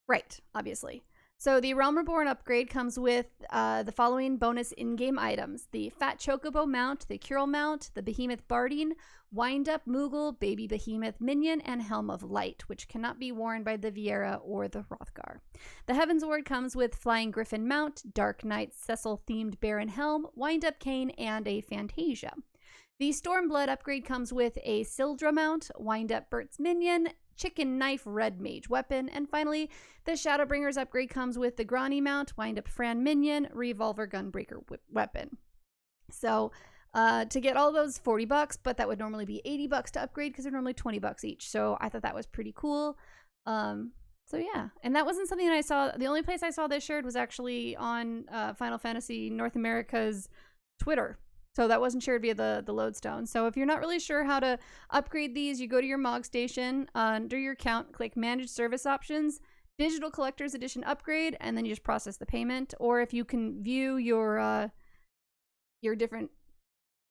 Right, obviously. So the Realm Reborn upgrade comes with the following bonus in-game items: the Fat Chocobo mount, the Curl mount, the Behemoth Bardine, Wind-Up Moogle, Baby Behemoth Minion, and Helm of Light, which cannot be worn by the Viera or the Hrothgar. The Heavensward comes with Flying Griffin mount, Dark Knight Cecil-themed Baron Helm, Wind-Up Cane, and a Fantasia. The Stormblood upgrade comes with a Sildra mount, Wind-Up Bert's Minion, Chicken Knife Red Mage weapon. And finally, the Shadowbringers upgrade comes with the Grani mount, Wind Up Fran minion, Revolver Gunbreaker weapon. So to get all those $40, but that would normally be $80 to upgrade because they're normally $20 each. So I thought that was pretty cool. So yeah, and that wasn't something that I saw. The only place I saw this shared was actually on Final Fantasy North America's Twitter. So that wasn't shared via the Lodestone. So if you're not really sure how to upgrade these, you go to your MOG station, under your account, click Manage Service Options, Digital Collector's Edition upgrade, and then you just process the payment. Or if you can view your different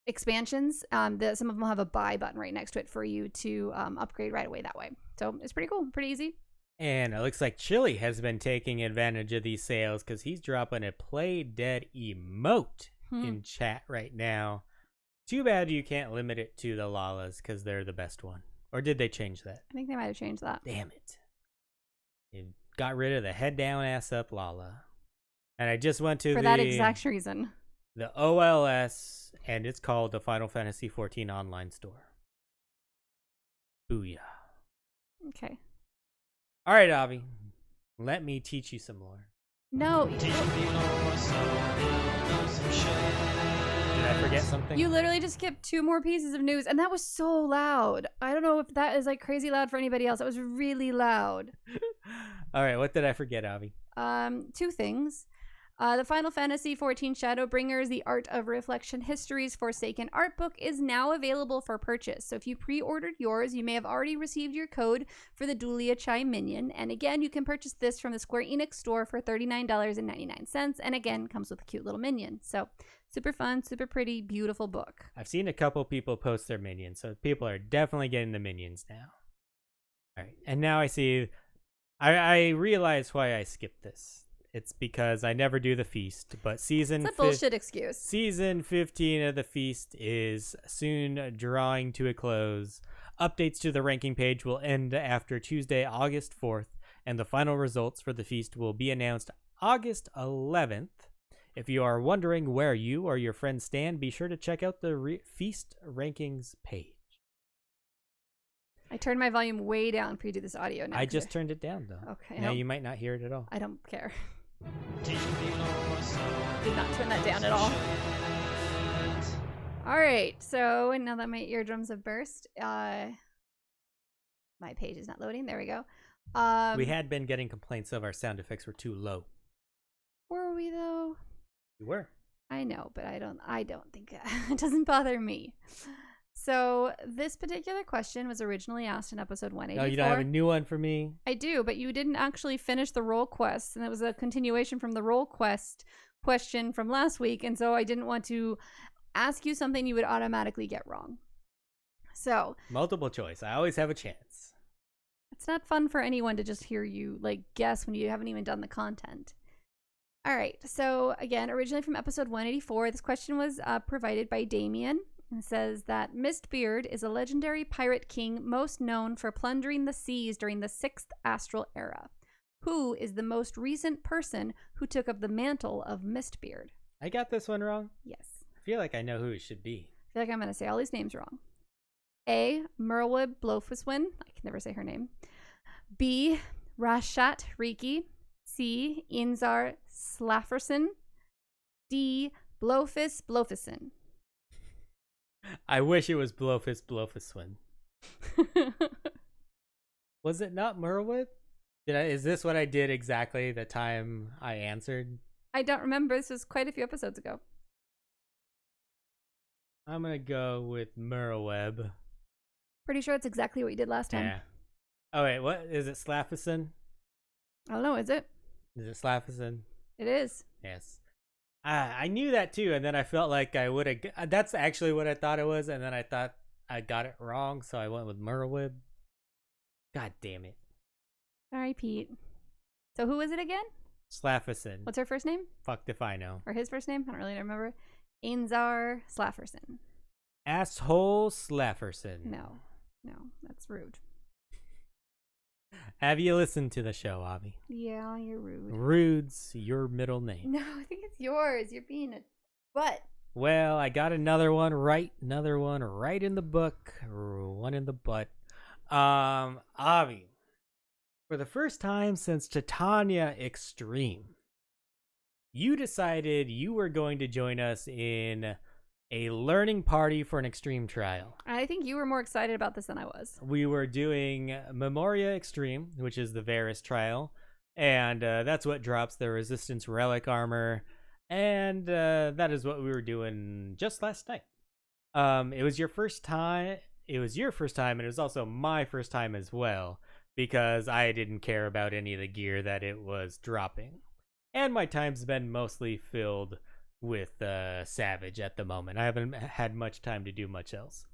expansions, some of them will have a buy button right next to it for you to upgrade right away that way. So it's pretty cool, pretty easy. And it looks like Chili has been taking advantage of these sales because he's dropping a Play Dead emote in chat right now. Too bad you can't limit it to the Lalas because they're the best one. Or did they change that? I think they might have changed that. Damn it. You got rid of the head down, ass up Lala. And I just went to for that exact reason. The OLS, and it's called the Final Fantasy XIV Online Store. Booyah. Okay. All right, Avi. Let me teach you some more. No. Did I forget something? You literally just skipped 2 more pieces of news, and that was so loud. I don't know if that is like crazy loud for anybody else. It was really loud. All right, what did I forget, Avi? 2 things. The Final Fantasy XIV Shadowbringers, The Art of Reflection History's Forsaken art book is now available for purchase. So if you pre-ordered yours, you may have already received your code for the Dulia Chai minion. And again, you can purchase this from the Square Enix store for $39.99. And again, comes with a cute little minion. So super fun, super pretty, beautiful book. I've seen a couple people post their minions, so people are definitely getting the minions now. All right, and now I see, I realize why I skipped this. It's because I never do the feast, but It's a bullshit excuse. Season 15 of the feast is soon drawing to a close. Updates to the ranking page will end after Tuesday, August 4th, and the final results for the feast will be announced August 11th. If you are wondering where you or your friends stand, be sure to check out the feast rankings page. I turned my volume way down for you to do this audio now. I just turned it down, though. Okay. Now you might not hear it at all. I don't care. Did not turn that down at all. All right, so now that my eardrums have burst, my page is not loading. There we go. We had been getting complaints of our sound effects were too low. Were we though? We were. I know, but I don't think it doesn't bother me. So this particular question was originally asked in episode 184. Oh, you don't have a new one for me? I do, but you didn't actually finish the role quest, and it was a continuation from the role quest question from last week, and so I didn't want to ask you something you would automatically get wrong. So multiple choice. I always have a chance. It's not fun for anyone to just hear you like guess when you haven't even done the content. All right. So again, originally from episode 184, this question was provided by Damien. It says that Mistbeard is a legendary pirate king most known for plundering the seas during the 6th Astral Era. Who is the most recent person who took up the mantle of Mistbeard? I got this one wrong? Yes. I feel like I know who it should be. I feel like I'm going to say all these names wrong. A. Merwib Blofuswin. I can never say her name. B. Rashat Riki. C. Inzar Slafferson. D. Blofus Blofusson. I wish it was Blofuswin. Was it not Merwib? Is this what I did exactly the time I answered? I don't remember. This was quite a few episodes ago. I'm going to go with Merwib. Pretty sure it's exactly what you did last time. Yeah. Oh, wait. What? Is it Slafferson? I don't know. Is it? Is it Slafferson? It is. Yes. I knew that too, and then I felt like I would have. That's actually what I thought it was, and then I thought I got it wrong, so I went with Merwib. God damn it. Sorry, Pete. So who is it again? Slafferson. What's her first name? Fucked if I know. Or his first name? I don't really remember. Ainzar Slafferson. Asshole Slafferson. No, that's rude. Have you listened to the show, Avi? Yeah, you're rude. Rude's your middle name. No, I think it's yours. You're being a butt. Well, I got another one right in the book, one in the butt. Avi, for the first time since Titania Extreme, you decided you were going to join us in a learning party for an extreme trial. I think you were more excited about this than I was. We were doing Memoria Extreme, which is the Varus trial, and that's what drops the Resistance Relic armor, and that is what we were doing just last night. It was your first time. It was your first time, and it was also my first time as well, because I didn't care about any of the gear that it was dropping. And my time's been mostly filled with Savage at the moment. I haven't had much time to do much else.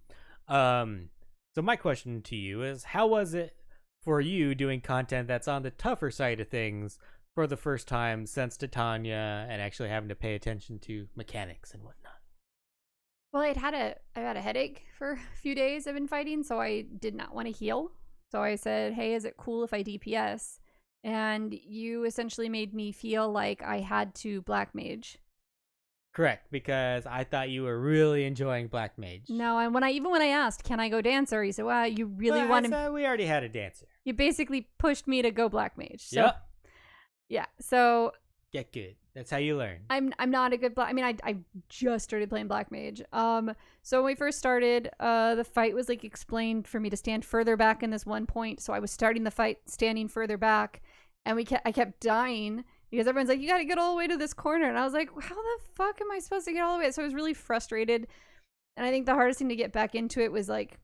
So my question to you is, how was it for you doing content that's on the tougher side of things for the first time since Titania and actually having to pay attention to mechanics and whatnot? Well, I had a headache for a few days I've been fighting, so I did not want to heal. So I said, hey, is it cool if I DPS? And you essentially made me feel like I had to Black Mage. Correct, because I thought you were really enjoying Black Mage. No, and when I asked, can I go Dancer? He said, well, you really want to... We already had a Dancer. You basically pushed me to go Black Mage. So, yep. Yeah, so... Get good. That's how you learn. I'm not a good Black... I mean, I just started playing Black Mage. So when we first started, the fight was like explained for me to stand further back in this one point. So I was starting the fight standing further back, and I kept dying because everyone's like, you got to get all the way to this corner. And I was like, how the fuck am I supposed to get all the way? So I was really frustrated. And I think the hardest thing to get back into it was like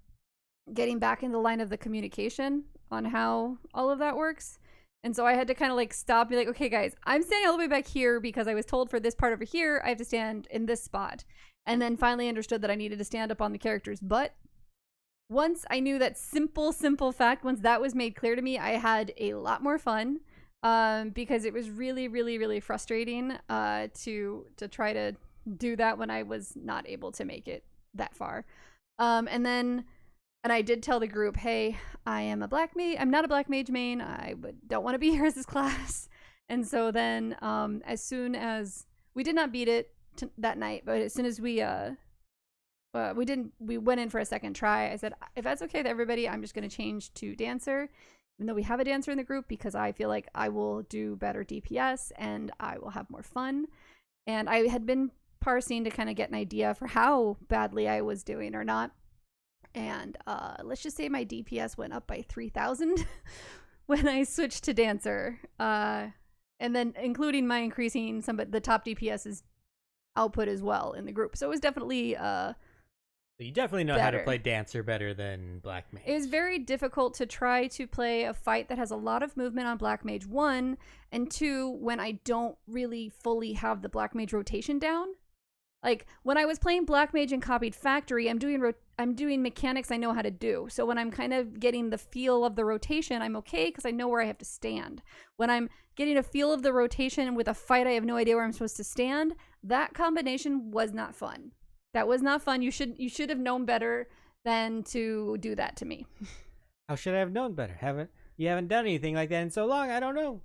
getting back in the line of the communication on how all of that works. And so I had to kind of like stop and be like, okay, guys, I'm standing all the way back here because I was told for this part over here, I have to stand in this spot. And then finally understood that I needed to stand up on the character's butt. Once I knew that simple fact, once that was made clear to me, I had a lot more fun because it was really, really, really frustrating to try to do that when I was not able to make it that far. And I did tell the group, hey, I am a Black Mage. I'm not a Black Mage main. I don't want to be here as this class. And so then as soon as we did not beat it that night, but as soon as we went in for a second try, I said, if that's okay with everybody, I'm just going to change to Dancer, even though we have a Dancer in the group, because I feel like I will do better DPS and I will have more fun. And I had been parsing to kind of get an idea for how badly I was doing or not. And let's just say my DPS went up by 3,000 when I switched to Dancer. And then including my increasing some of the top DPS's output as well in the group. So it was definitely So you definitely know how to play Dancer better than Black Mage. It was very difficult to try to play a fight that has a lot of movement on Black Mage, 1, and 2, when I don't really fully have the Black Mage rotation down. Like, when I was playing Black Mage and copied Factory, I'm doing mechanics I know how to do. So when I'm kind of getting the feel of the rotation, I'm okay because I know where I have to stand. When I'm getting a feel of the rotation with a fight I have no idea where I'm supposed to stand, that combination was not fun. That was not fun. You should have known better than to do that to me. How should I have known better? You haven't done anything like that in so long. I don't know.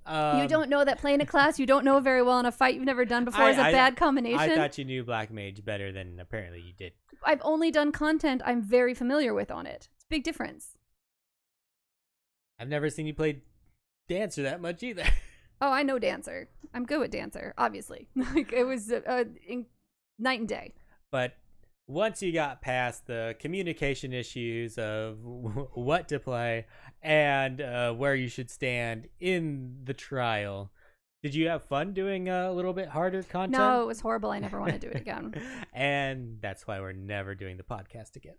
You don't know that playing a class you don't know very well in a fight you've never done before is a bad combination? I thought you knew Black Mage better than apparently you did. I've only done content I'm very familiar with on it. It's a big difference. I've never seen you play Dancer that much either. Oh, I know Dancer. I'm good with Dancer, obviously. Like, it was night and day. But once you got past the communication issues of what to play and where you should stand in the trial, did you have fun doing a little bit harder content? No, it was horrible. I never want to do it again. And that's why we're never doing the podcast again.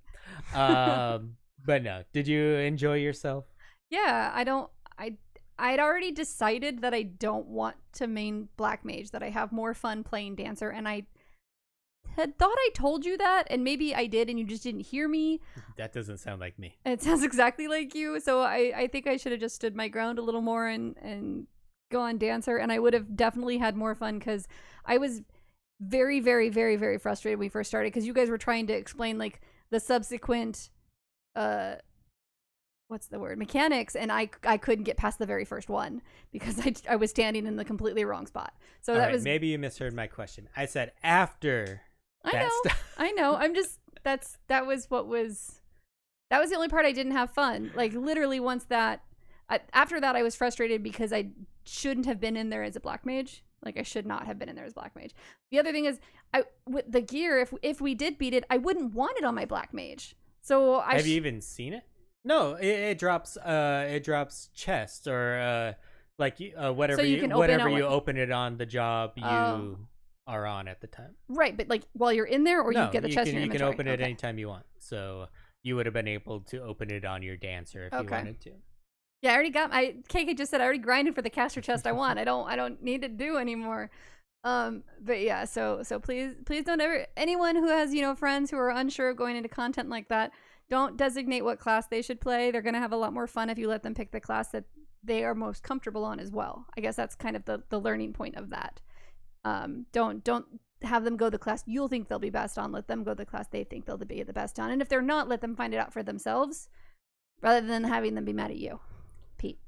But no, did you enjoy yourself? Yeah, I'd already decided that I don't want to main Black Mage, that I have more fun playing Dancer, and I had thought I told you that, and maybe I did and you just didn't hear me. That doesn't sound like me. It sounds exactly like you. So I think I should have just stood my ground a little more and go on Dancer, and I would have definitely had more fun because I was very, very, very, very frustrated when we first started because you guys were trying to explain like the subsequent mechanics, and I couldn't get past the very first one because I was standing in the completely wrong spot. So maybe you misheard my question. I said after. I know. I'm just that was what was That was the only part I didn't have fun. Like, literally once that... after that, I was frustrated because I shouldn't have been in there as a black mage. Like, I should not have been in there as black mage. The other thing is, with the gear, if we did beat it, I wouldn't want it on my black mage. So have you even seen it? No, it drops chests or whatever so whatever you open it on the job you are on at the time. Right, but like while you're in there, or you get the chest in your inventory? You can open it anytime you want. So you would have been able to open it on your dancer if you wanted to. Yeah, I already got my KK just said I already grinded for the caster chest I want. I don't need to do anymore. But yeah, so please don't ever, anyone who has, friends who are unsure of going into content like that, don't designate what class they should play. They're going to have a lot more fun if you let them pick the class that they are most comfortable on as well. I guess that's kind of the learning point of that. Don't have them go the class you'll think they'll be best on. Let them go the class they think they'll be the best on. And if they're not, let them find it out for themselves rather than having them be mad at you. Pete.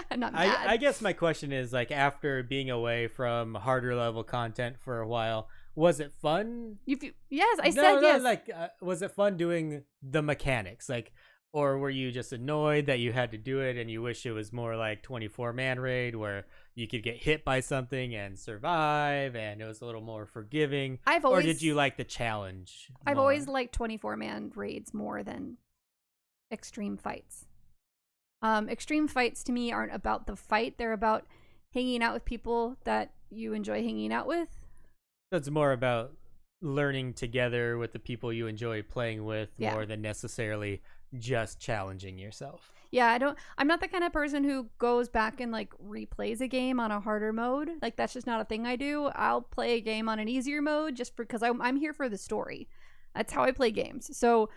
I'm not mad. I guess my question is, like, after being away from harder level content for a while, was it fun? Yes, I said yes. Like, was it fun doing the mechanics? Like, or were you just annoyed that you had to do it and you wish it was more like 24-man raid where you could get hit by something and survive and it was a little more forgiving? Or did you like the challenge more? I've always liked 24-man raids more than extreme fights. Extreme fights to me aren't about the fight. They're about hanging out with people that you enjoy hanging out with. So it's more about learning together with the people you enjoy playing with more than necessarily just challenging yourself. Yeah, I'm not the kind of person who goes back and like replays a game on a harder mode. Like, that's just not a thing I do. I'll play a game on an easier mode just because I'm here for the story. That's how I play games. So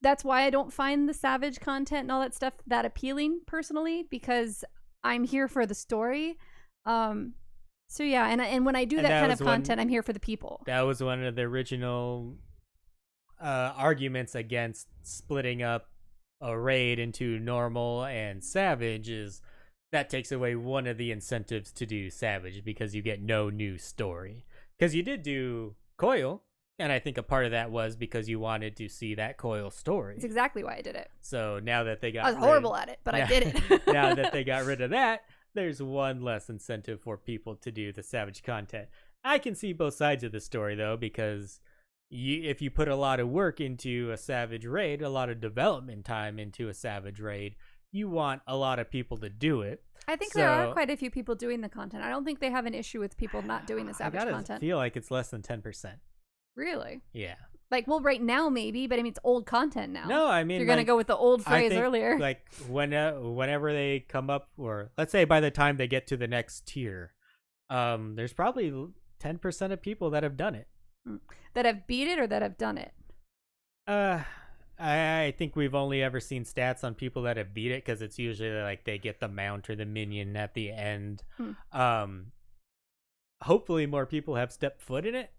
that's why I don't find the Savage content and all that stuff that appealing personally, because I'm here for the story. So yeah, and when I do that kind of content, I'm here for the people. That was one of the original arguments against splitting up a raid into normal and savage, is that takes away one of the incentives to do savage because you get no new story. Because you did do Coil, and I think a part of that was because you wanted to see that Coil story. That's exactly why I did it. So now that they got I was horrible at it, but I did it. Now that they got rid of that, there's one less incentive for people to do the savage content. I can see both sides of the story, though, because if you put a lot of work into a savage raid, a lot of development time into a savage raid, you want a lot of people to do it. I think there are quite a few people doing the content. I don't think they have an issue with people not doing the savage content. I feel like it's less than 10%. Really? Yeah. Like, well, right now maybe, but I mean, it's old content now. No, I mean, you're gonna go with the old phrase earlier. Like whenever they come up, or let's say by the time they get to the next tier, there's probably 10% of people that have done it. That have beat it or that have done it? I think we've only ever seen stats on people that have beat it, because it's usually like they get the mount or the minion at the end. Hopefully more people have stepped foot in it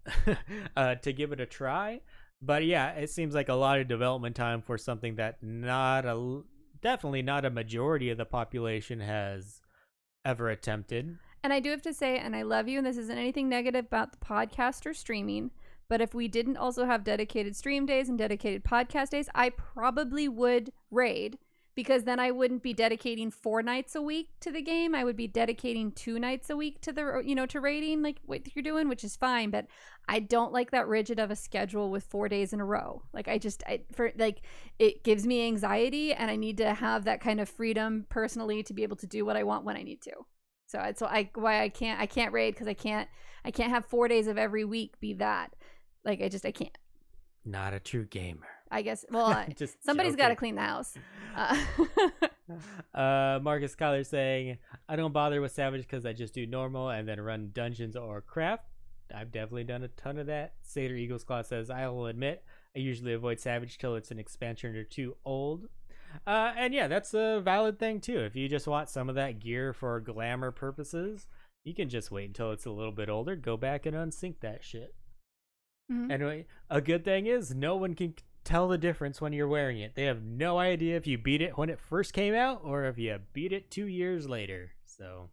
to give it a try. But yeah, it seems like a lot of development time for something that definitely not a majority of the population has ever attempted. And I do have to say, and I love you, and this isn't anything negative about the podcast or streaming, but if we didn't also have dedicated stream days and dedicated podcast days, I probably would raid, because then I wouldn't be dedicating 4 nights a week to the game. I would be dedicating 2 nights a week to to raiding, like what you're doing, which is fine. But I don't like that rigid of a schedule with 4 days in a row. Like, it gives me anxiety, and I need to have that kind of freedom personally to be able to do what I want when I need to. So I can't raid, because I can't have 4 days of every week be that. Like, I can't. Not a true gamer. I guess, well, somebody's got to clean the house. Marcus Schuyler saying, I don't bother with Savage because I just do normal and then run dungeons or craft. I've definitely done a ton of that. Satyr Eagles Claw says, I will admit, I usually avoid Savage till it's an expansion or 2 old. And yeah, that's a valid thing too. If you just want some of that gear for glamour purposes, you can just wait until it's a little bit older, go back and unsync that shit. Anyway, a good thing is no one can tell the difference when you're wearing it. They have no idea if you beat it when it first came out or if you beat it 2 years later. So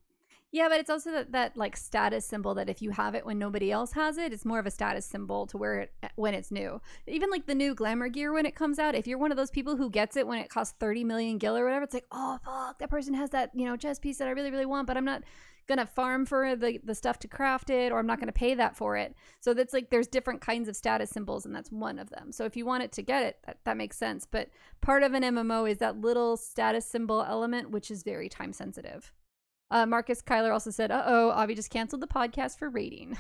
Yeah, but it's also that like status symbol that if you have it when nobody else has it, it's more of a status symbol to wear it when it's new. Even like the new glamour gear when it comes out, if you're one of those people who gets it when it costs 30 million gil or whatever, it's like, oh fuck, that person has that, chest piece that I really, really want, but I'm not gonna farm for the stuff to craft it, or I'm not gonna pay that for it. So that's like there's different kinds of status symbols, and that's one of them. So if you want it to get it, that makes sense. But part of an MMO is that little status symbol element, which is very time sensitive. Marcus Kyler also said, uh-oh, Avi just canceled the podcast for rating.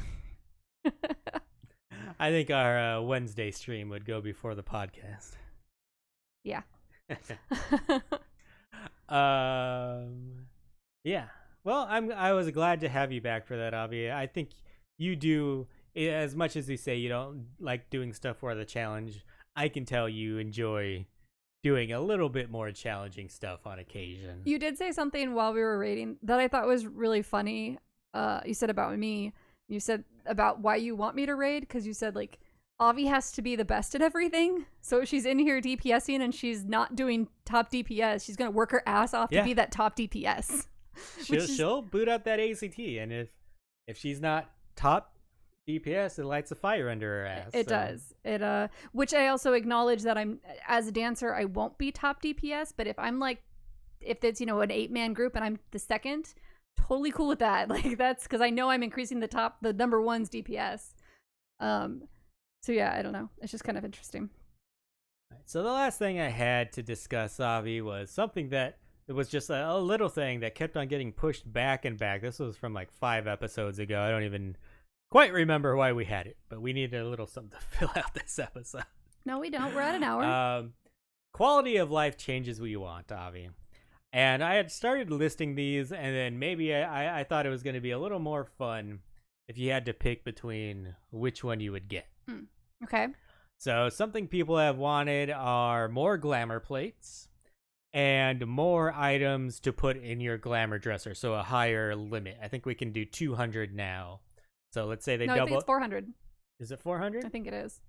I think our Wednesday stream would go before the podcast. Yeah. Yeah. Well, I was glad to have you back for that, Avi. I think you do, as much as you say you don't like doing stuff for the challenge, I can tell you enjoy doing a little bit more challenging stuff on occasion. You did say something while we were rating that I thought was really funny. You said about me. You said about why you want me to raid, because you said like Avi has to be the best at everything. So if she's in here DPSing and she's not doing top DPS, she's gonna work her ass off to be that top DPS. She'll boot up that ACT, and if she's not top DPS, it lights a fire under her ass. It does. It which I also acknowledge that I'm, as a dancer, I won't be top DPS, but if I'm like, if it's, an 8-man group and I'm the second, totally cool with that. Like that's because I know I'm increasing the number one's DPS. So yeah, I don't know. It's just kind of interesting. So the last thing I had to discuss, Avi, was something that it was just a little thing that kept on getting pushed back and back. This was from like 5 episodes ago. I don't even quite remember why we had it, but we needed a little something to fill out this episode. No, we don't. We're at an hour. Quality of life changes we want, Avi. And I had started listing these, and then maybe I thought it was going to be a little more fun if you had to pick between which one you would get. Okay. So something people have wanted are more glamour plates and more items to put in your glamour dresser, so a higher limit. I think we can do 200 now. So let's say they double. I think it's 400. Is it 400? I think it is.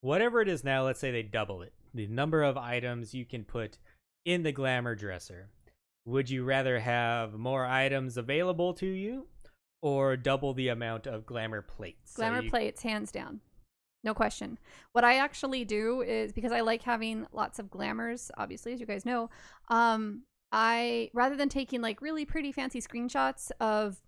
Whatever it is now, let's say they double it. The number of items you can put in the glamour dresser. Would you rather have more items available to you or double the amount of glamour plates? Glamour plates, hands down. No question. What I actually do is, because I like having lots of glamours, obviously, as you guys know, I, rather than taking like really pretty fancy screenshots of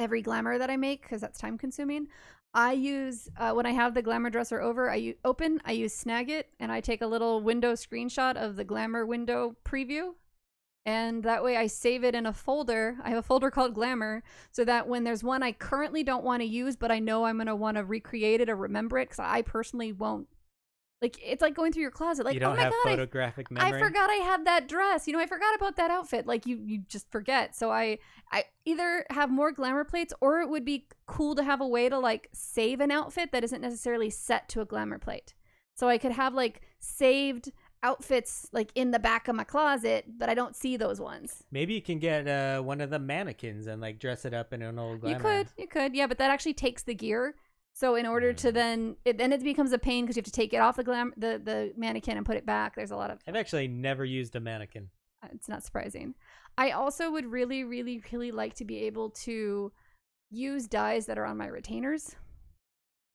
every glamour that I make, because that's time consuming, I use, when I have the glamour dresser over, I use Snagit, and I take a little window screenshot of the glamour window preview. And that way I save it in a folder. I have a folder called Glamour, so that when there's one I currently don't want to use, but I know I'm going to want to recreate it or remember it, because I personally won't. Like, it's like going through your closet. Like, you don't oh my have God, photographic memory? I forgot I had that dress. I forgot about that outfit. Like, you just forget. So I either have more glamour plates, or it would be cool to have a way to, like, save an outfit that isn't necessarily set to a glamour plate. So I could have, like, saved outfits like in the back of my closet, but I don't see those ones. Maybe you can get one of the mannequins and like dress it up in an old glamour. You could, yeah, but that actually takes the gear. So in order to then it becomes a pain, because you have to take it off the mannequin and put it back. There's a lot of. I've actually never used a mannequin. It's not surprising. I also would really, really, really like to be able to use dyes that are on my retainers.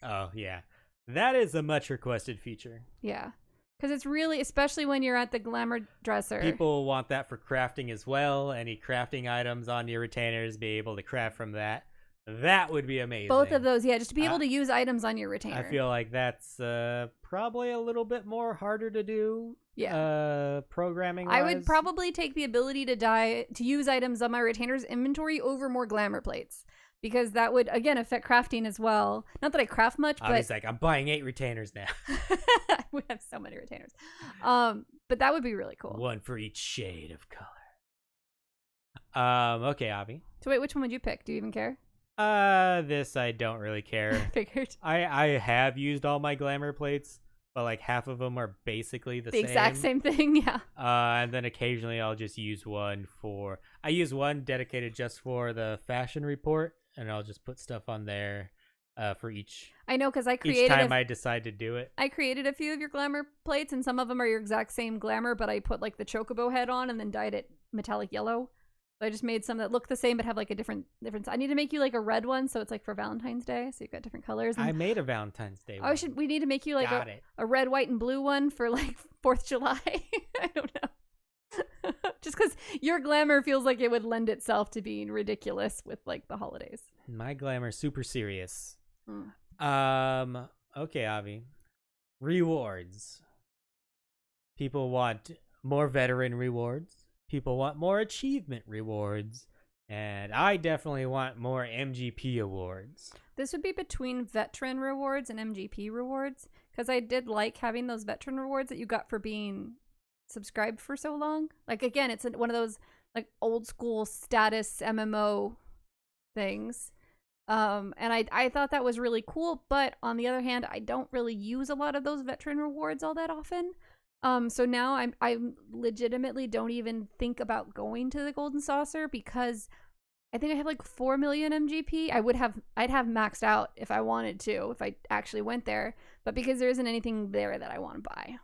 Oh yeah, that is a much requested feature. Yeah. Because it's really, especially when you're at the glamour dresser. People want that for crafting as well. Any crafting items on your retainers, be able to craft from that. That would be amazing. Both of those, yeah. Just to be able to use items on your retainer. I feel like that's probably a little bit more harder to do. Yeah. Programming-wise. I would probably take the ability to use items on my retainer's inventory over more glamour plates. Because that would, again, affect crafting as well. Not that I craft much, but... I was like, I'm buying 8 retainers now. We have so many retainers. But that would be really cool. One for each shade of color. Okay, Avi. So wait, which one would you pick? Do you even care? This I don't really care. Figured. I have used all my glamour plates, but like half of them are basically the same. Exact same thing, yeah. And then occasionally I'll just use one for... I use one dedicated just for the fashion report. And I'll just put stuff on there for each. I know, because I created. Each time I decide to do it. I created a few of your glamour plates, and some of them are your exact same glamour, but I put like the chocobo head on and then dyed it metallic yellow. So I just made some that look the same but have like a different. I need to make you like a red one, so it's like for Valentine's Day. So you've got different colors. And I made a Valentine's Day one. we need to make you like a red, white, and blue one for like 4th of July. I don't know. Just because your glamour feels like it would lend itself to being ridiculous with like the holidays. My glamour's super serious. Mm. Okay, Avi. Rewards. People want more veteran rewards. People want more achievement rewards. And I definitely want more MGP awards. This would be between veteran rewards and MGP rewards, because I did like having those veteran rewards that you got for being subscribed for so long. Like, again, it's one of those like old school status MMO things. And I thought that was really cool, but on the other hand, I don't really use a lot of those veteran rewards all that often. So now I legitimately don't even think about going to the Golden Saucer, because I think I have like 4 million MGP. I'd have maxed out if I wanted to, if I actually went there, but because there isn't anything there that I want to buy.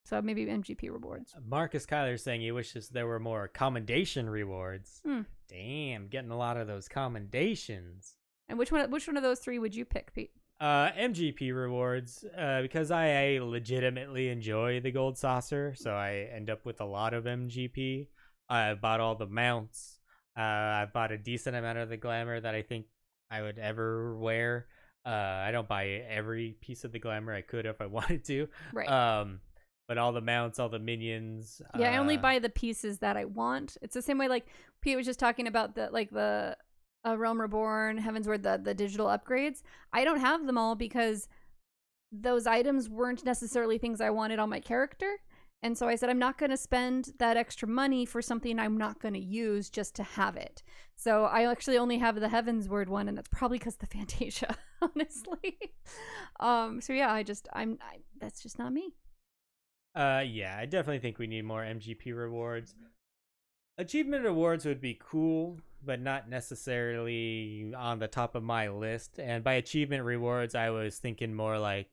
So maybe MGP rewards. Marcus Kyler's saying he wishes there were more commendation rewards. Damn, getting a lot of those commendations. And which one of those 3 would you pick, Pete? MGP rewards, because I legitimately enjoy the Gold Saucer, so I end up with a lot of MGP. I bought all the mounts. I bought a decent amount of the glamour that I think I would ever wear. I don't buy every piece of the glamour. I could if I wanted to. Right. But all the mounts, all the minions. Yeah, I only buy the pieces that I want. It's the same way like Pete was just talking about the Realm Reborn, Heavensward, the digital upgrades. I don't have them all because those items weren't necessarily things I wanted on my character. And so I said, I'm not going to spend that extra money for something I'm not going to use just to have it. So I actually only have the Heavensward one, and that's probably because of the Fantasia, honestly. So yeah, that's just not me. Yeah, I definitely think we need more MGP rewards. Achievement rewards would be cool, but not necessarily on the top of my list. And by achievement rewards, I was thinking more like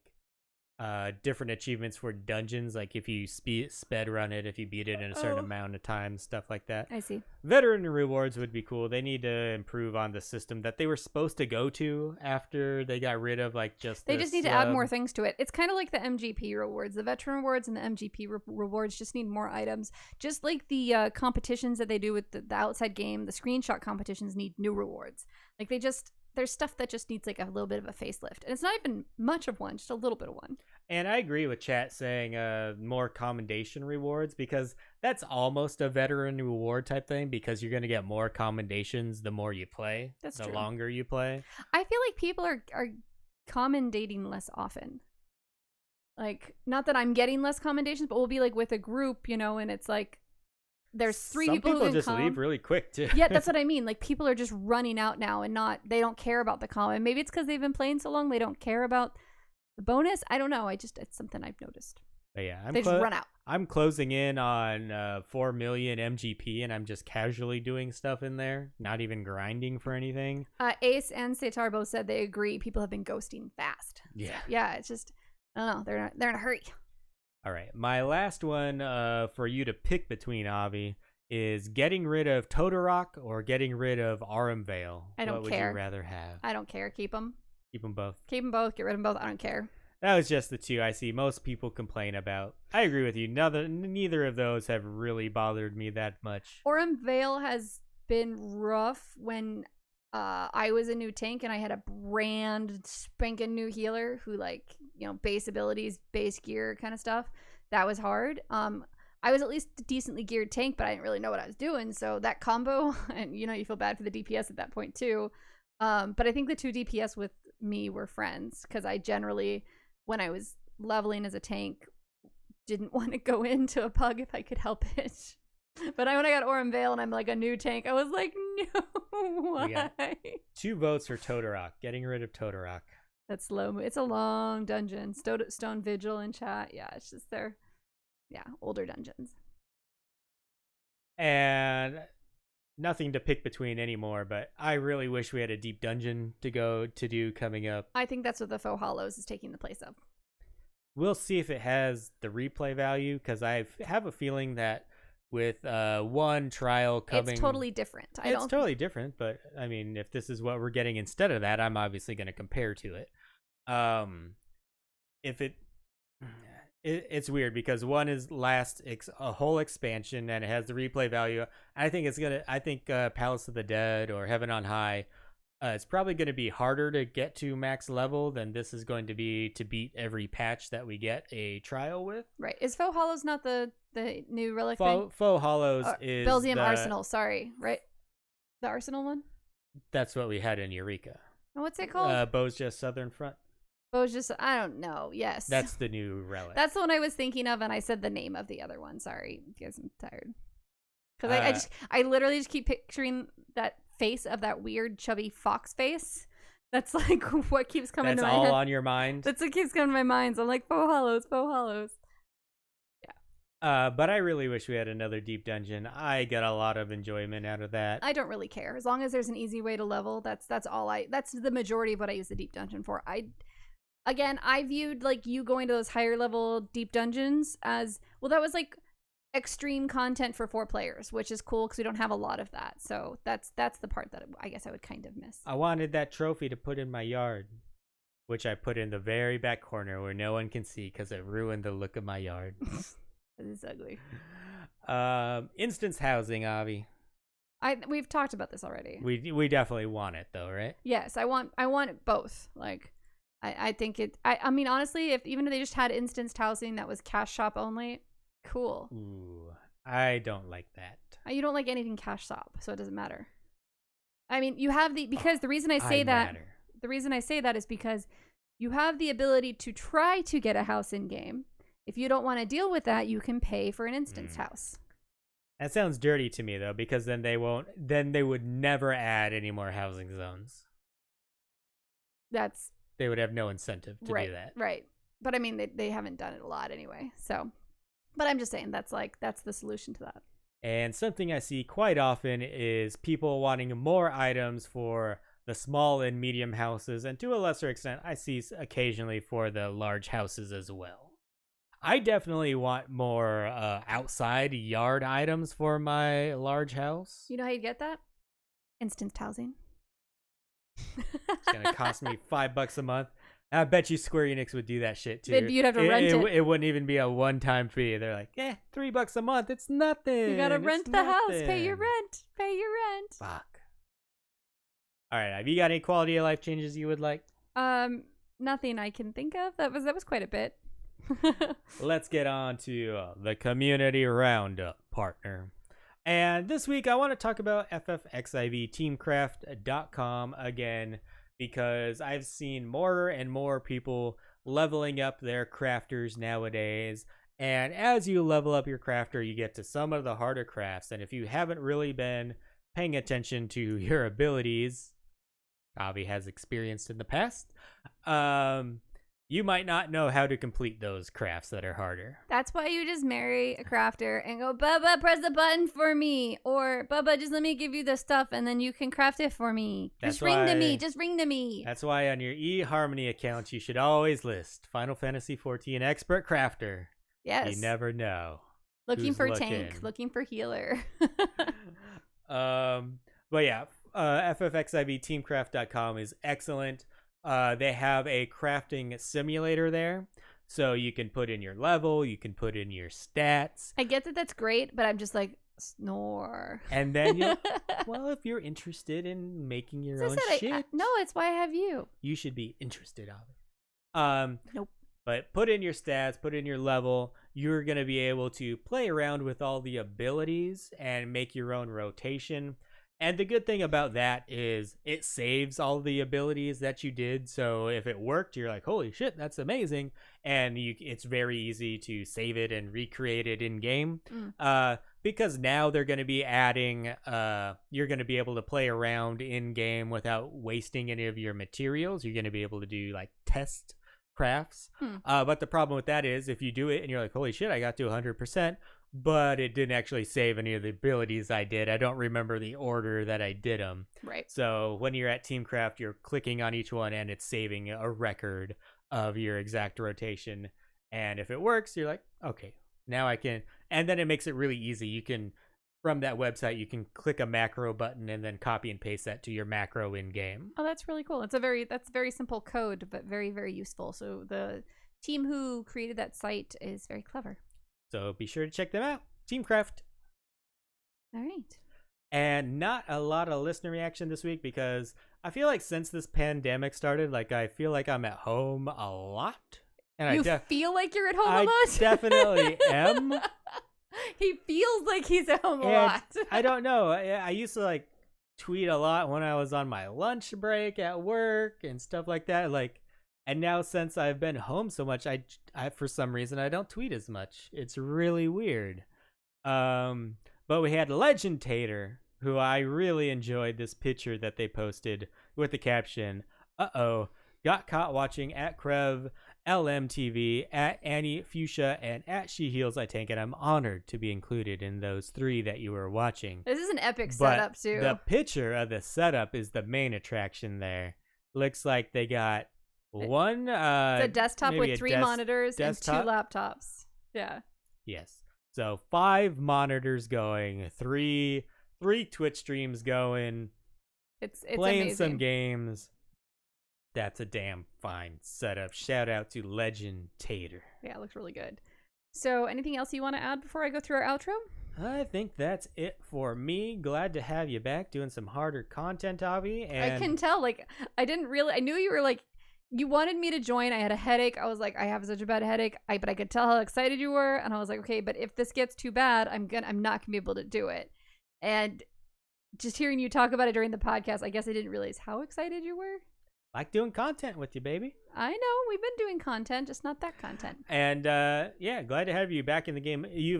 different achievements for dungeons, like if you sped run it, if you beat it in a certain amount of time, stuff like that. I see. Veteran rewards would be cool. They need to improve on the system that they were supposed to go to after they got rid of like they just need to add more things to it. It's kind of like the MGP rewards. The veteran rewards and the MGP rewards just need more items. Just like the competitions that they do with the outside game, the screenshot competitions need new rewards. Like there's stuff that just needs like a little bit of a facelift, and it's not even much of one, just a little bit of one. And I agree with chat saying more commendation rewards, because that's almost a veteran reward type thing, because you're going to get more commendations the more you play. That's the true. Longer you play. I feel like people are commendating less often. Like, not that I'm getting less commendations, but we'll be like with a group, and it's like there's 3 people who can just leave really quick too. Yeah, that's what I mean. Like, people are just running out now and they don't care about the comment. Maybe it's because they've been playing so long they don't care about the bonus. I don't know. It's something I've noticed. But yeah, they just run out. I'm closing in on 4 million MGP, and I'm just casually doing stuff in there, not even grinding for anything. Ace and Satar both said they agree. People have been ghosting fast. Yeah. So, yeah, it's just, I don't know. They're in a hurry. All right, my last one for you to pick between, Avi, is getting rid of Totorock or getting rid of Aramvale. I don't care. What would you rather have? I don't care. Keep them. Keep them both. Keep them both. Get rid of them both. I don't care. That was just the 2 I see most people complain about. I agree with you. Neither of those have really bothered me that much. Aramvale has been rough when I was a new tank and I had a brand spanking new healer who base abilities, base gear kind of stuff. That was hard. I was at least a decently geared tank, but I didn't really know what I was doing. So that combo, and you feel bad for the DPS at that point too. But I think the 2 DPS with me were friends, because I generally, when I was leveling as a tank, didn't want to go into a pug if I could help it. But when I got Aramvale and I'm like a new tank, I was like, no, why? 2 votes for Totorock. Getting rid of Totorock. That's slow. It's a long dungeon. Stone Vigil in chat. Yeah, it's just older dungeons. And nothing to pick between anymore, but I really wish we had a deep dungeon to do coming up. I think that's what the Faux Hollows is taking the place of. We'll see if it has the replay value, because I have a feeling that with one trial coming. It's totally different. It's totally different, but I mean, if this is what we're getting instead of that, I'm obviously going to compare to it. If it's weird because one is a whole expansion and it has the replay value. I think Palace of the Dead or Heaven on High, it's probably going to be harder to get to max level than this is going to be to beat every patch that we get a trial with. Right. Is Faux Hollows not the new relic thing? Faux Hollows is Belgium Arsenal, sorry. Right? The Arsenal one? That's what we had in Eureka. And what's it called? Beau's Just Southern Front. Beau's Just, I don't know. Yes. That's the new relic. That's the one I was thinking of, and I said the name of the other one. Sorry, because I'm tired. Because I literally just keep picturing that face of that weird chubby fox face. That's like what keeps coming to my head. That's all on your mind? That's what keeps coming to my mind. So I'm like, Faux Hollows. Yeah. But I really wish we had another deep dungeon. I got a lot of enjoyment out of that. I don't really care. As long as there's an easy way to level, that's the majority of what I use the deep dungeon for. I viewed like you going to those higher level deep dungeons as, well, that was like extreme content for 4 players, which is cool because we don't have a lot of that. So that's the part that I guess I would kind of miss. I wanted that trophy to put in my yard, which I put in the very back corner where no one can see because it ruined the look of my yard. It's ugly. Instance housing, Avi. We've talked about this already. We definitely want it though, right? Yes, I want it both. Like I think I mean honestly, even if they just had instanced housing that was cash shop only, cool. Ooh, I don't like that. You don't like anything cash shop, so it doesn't matter. I mean, you have because the reason I say that is because you have the ability to try to get a house in game. If you don't want to deal with that, you can pay for an instance house. That sounds dirty to me though, because then they would never add any more housing zones. They would have no incentive to do that. Right. But I mean, they haven't done it a lot anyway. So, but I'm just saying that's the solution to that. And something I see quite often is people wanting more items for the small and medium houses, and to a lesser extent, I see occasionally for the large houses as well. I definitely want more outside yard items for my large house. You know how you get that? Instanced housing. It's going to cost me $5 a month. I bet you Square Enix would do that shit too. You'd have to rent it. It wouldn't even be a one-time fee. They're like, $3 a month. It's nothing. You got to rent the house. Pay your rent. Fuck. All right. Have you got any quality of life changes you would like? Nothing I can think of. That was quite a bit. Let's get on to the community roundup, partner. And this week I want to talk about FFXIV Teamcraft.com again, because I've seen more and more people leveling up their crafters nowadays. And as you level up your crafter, you get to some of the harder crafts. And if you haven't really been paying attention to your abilities, Avi has experienced in the past, you might not know how to complete those crafts that are harder. That's why you just marry a crafter and go, Bubba, press the button for me. Or, Bubba, just let me give you the stuff and then you can craft it for me. Just ring to me. That's why on your eHarmony account, you should always list Final Fantasy XIV Expert Crafter. Yes. You never know. Looking for tank, looking for healer. But yeah, FFXIVTeamcraft.com is excellent. They have a crafting simulator there, so you can put in your level, you can put in your stats. I get that that's great, but I'm just like, snore. And then well, if you're interested in making your own shit. No, it's why I have you. You should be interested of it. Nope. But put in your stats, put in your level. You're going to be able to play around with all the abilities and make your own rotation. And the good thing about that is it saves all the abilities that you did. So if it worked, you're like, holy shit, that's amazing. And it's very easy to save it and recreate it in game. Because now they're going to be adding, you're going to be able to play around in game without wasting any of your materials. You're going to be able to do like test crafts. But the problem with that is if you do it and you're like, holy shit, I got to 100%. But it didn't actually save any of the abilities I did. I don't remember the order that I did them. Right. So when you're at Teamcraft, you're clicking on each one and it's saving a record of your exact rotation. And if it works, you're like, okay, now I can. And then it makes it really easy. You can, from that website, you can click a macro button and then copy and paste that to your macro in game. Oh, that's really cool. That's very simple code, but very, very useful. So the team who created that site is very clever. So be sure to check them out. Teamcraft. All right. And not a lot of listener reaction this week because I feel like since this pandemic started, like I feel like I'm at home a lot. And you feel like you're at home a lot? I definitely am. He feels like he's at home a And lot. I don't know. I used to like tweet a lot when I was on my lunch break at work and stuff like that. Like, and now since I've been home so much, I for some reason I don't tweet as much. It's really weird. But we had Legend Tater, who I really enjoyed this picture that they posted with the caption, "Uh-oh, got caught watching at Krev, LMTV, at Annie Fuchsia, and at She Heals I Tank, and I'm honored to be included in those 3 that you were watching." This is an epic But setup, too. the picture of the setup is the main attraction there. Looks like they got one... the desktop with 3 monitors desktop? and 2 laptops. Yeah. Yes. So 5 monitors going, 3 Twitch streams going, It's playing amazing. some games. That's a damn fine setup. Shout out to Legend Tater. Yeah, it looks really good. So anything else you want to add before I go through our outro? I think that's it for me. Glad to have you back doing some harder content, Avi. And I can tell. Like, I knew you were like, you wanted me to join. I had a headache. I was like, I have such a bad headache. But I could tell how excited you were. And I was like, okay, but if this gets too bad, I'm not gonna be able to do it. And just hearing you talk about it during the podcast, I guess I didn't realize how excited you were. like doing content with you, baby. I know, we've been doing content, just not that content. And yeah, glad to have you back in the game. You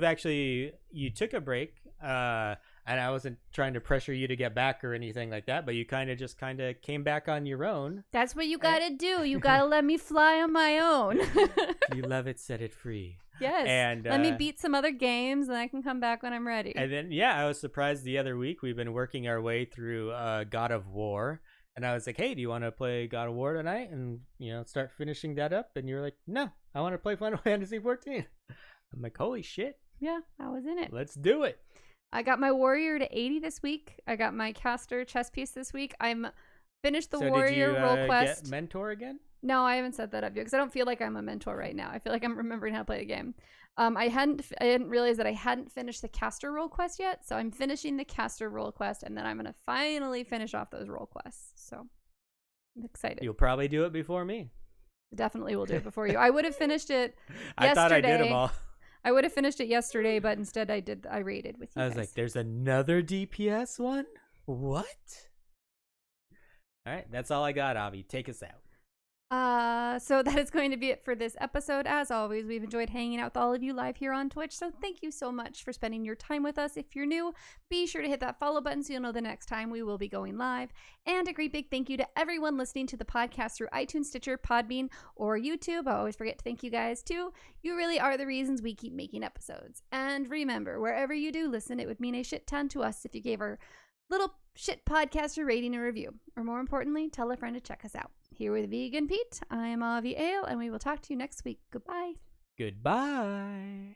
took a break, and I wasn't trying to pressure you to get back or anything like that, but you kind of came back on your own. That's what you gotta do. You gotta let me fly on my own. You love it, set it free. Yes. And let me beat some other games, and I can come back when I'm ready. And then, yeah, I was surprised the other week. We've been working our way through God of War. And I was like, hey, do you want to play God of War tonight? And, start finishing that up. And you're like, no, I want to play Final Fantasy 14. I'm like, holy shit. Yeah, I was in it. Let's do it. I got my warrior to 80 this week. I got my caster chess piece this week. I'm finished the warrior role quest. Get mentor again? No, I haven't set that up yet because I don't feel like I'm a mentor right now. I feel like I'm remembering how to play the game. I didn't realize that I hadn't finished the caster role quest yet, so I'm finishing the caster role quest, and then I'm gonna finally finish off those role quests. So I'm excited. You'll probably do it before me. Definitely will do it before you. I would have finished it yesterday. I thought I did them all. I would have finished it yesterday, but instead I raided with you I was guys. like, there's another DPS one? What? All right, that's all I got, Avi. Take us out. So that is going to be it for this episode. As always, we've enjoyed hanging out with all of you live here on Twitch, so thank you so much for spending your time with us. If you're new, be sure to hit that follow button so you'll know the next time we will be going live. And a great big thank you to everyone listening to the podcast through iTunes, Stitcher, Podbean, or YouTube. I always forget to thank you guys too. You really are the reasons we keep making episodes. And remember, wherever you do listen, it would mean a shit ton to us if you gave our little shit podcast a rating and review. Or more importantly, tell a friend to check us out. Here with Vegan Pete, I'm Avi Ale, and we will talk to you next week. Goodbye. Goodbye.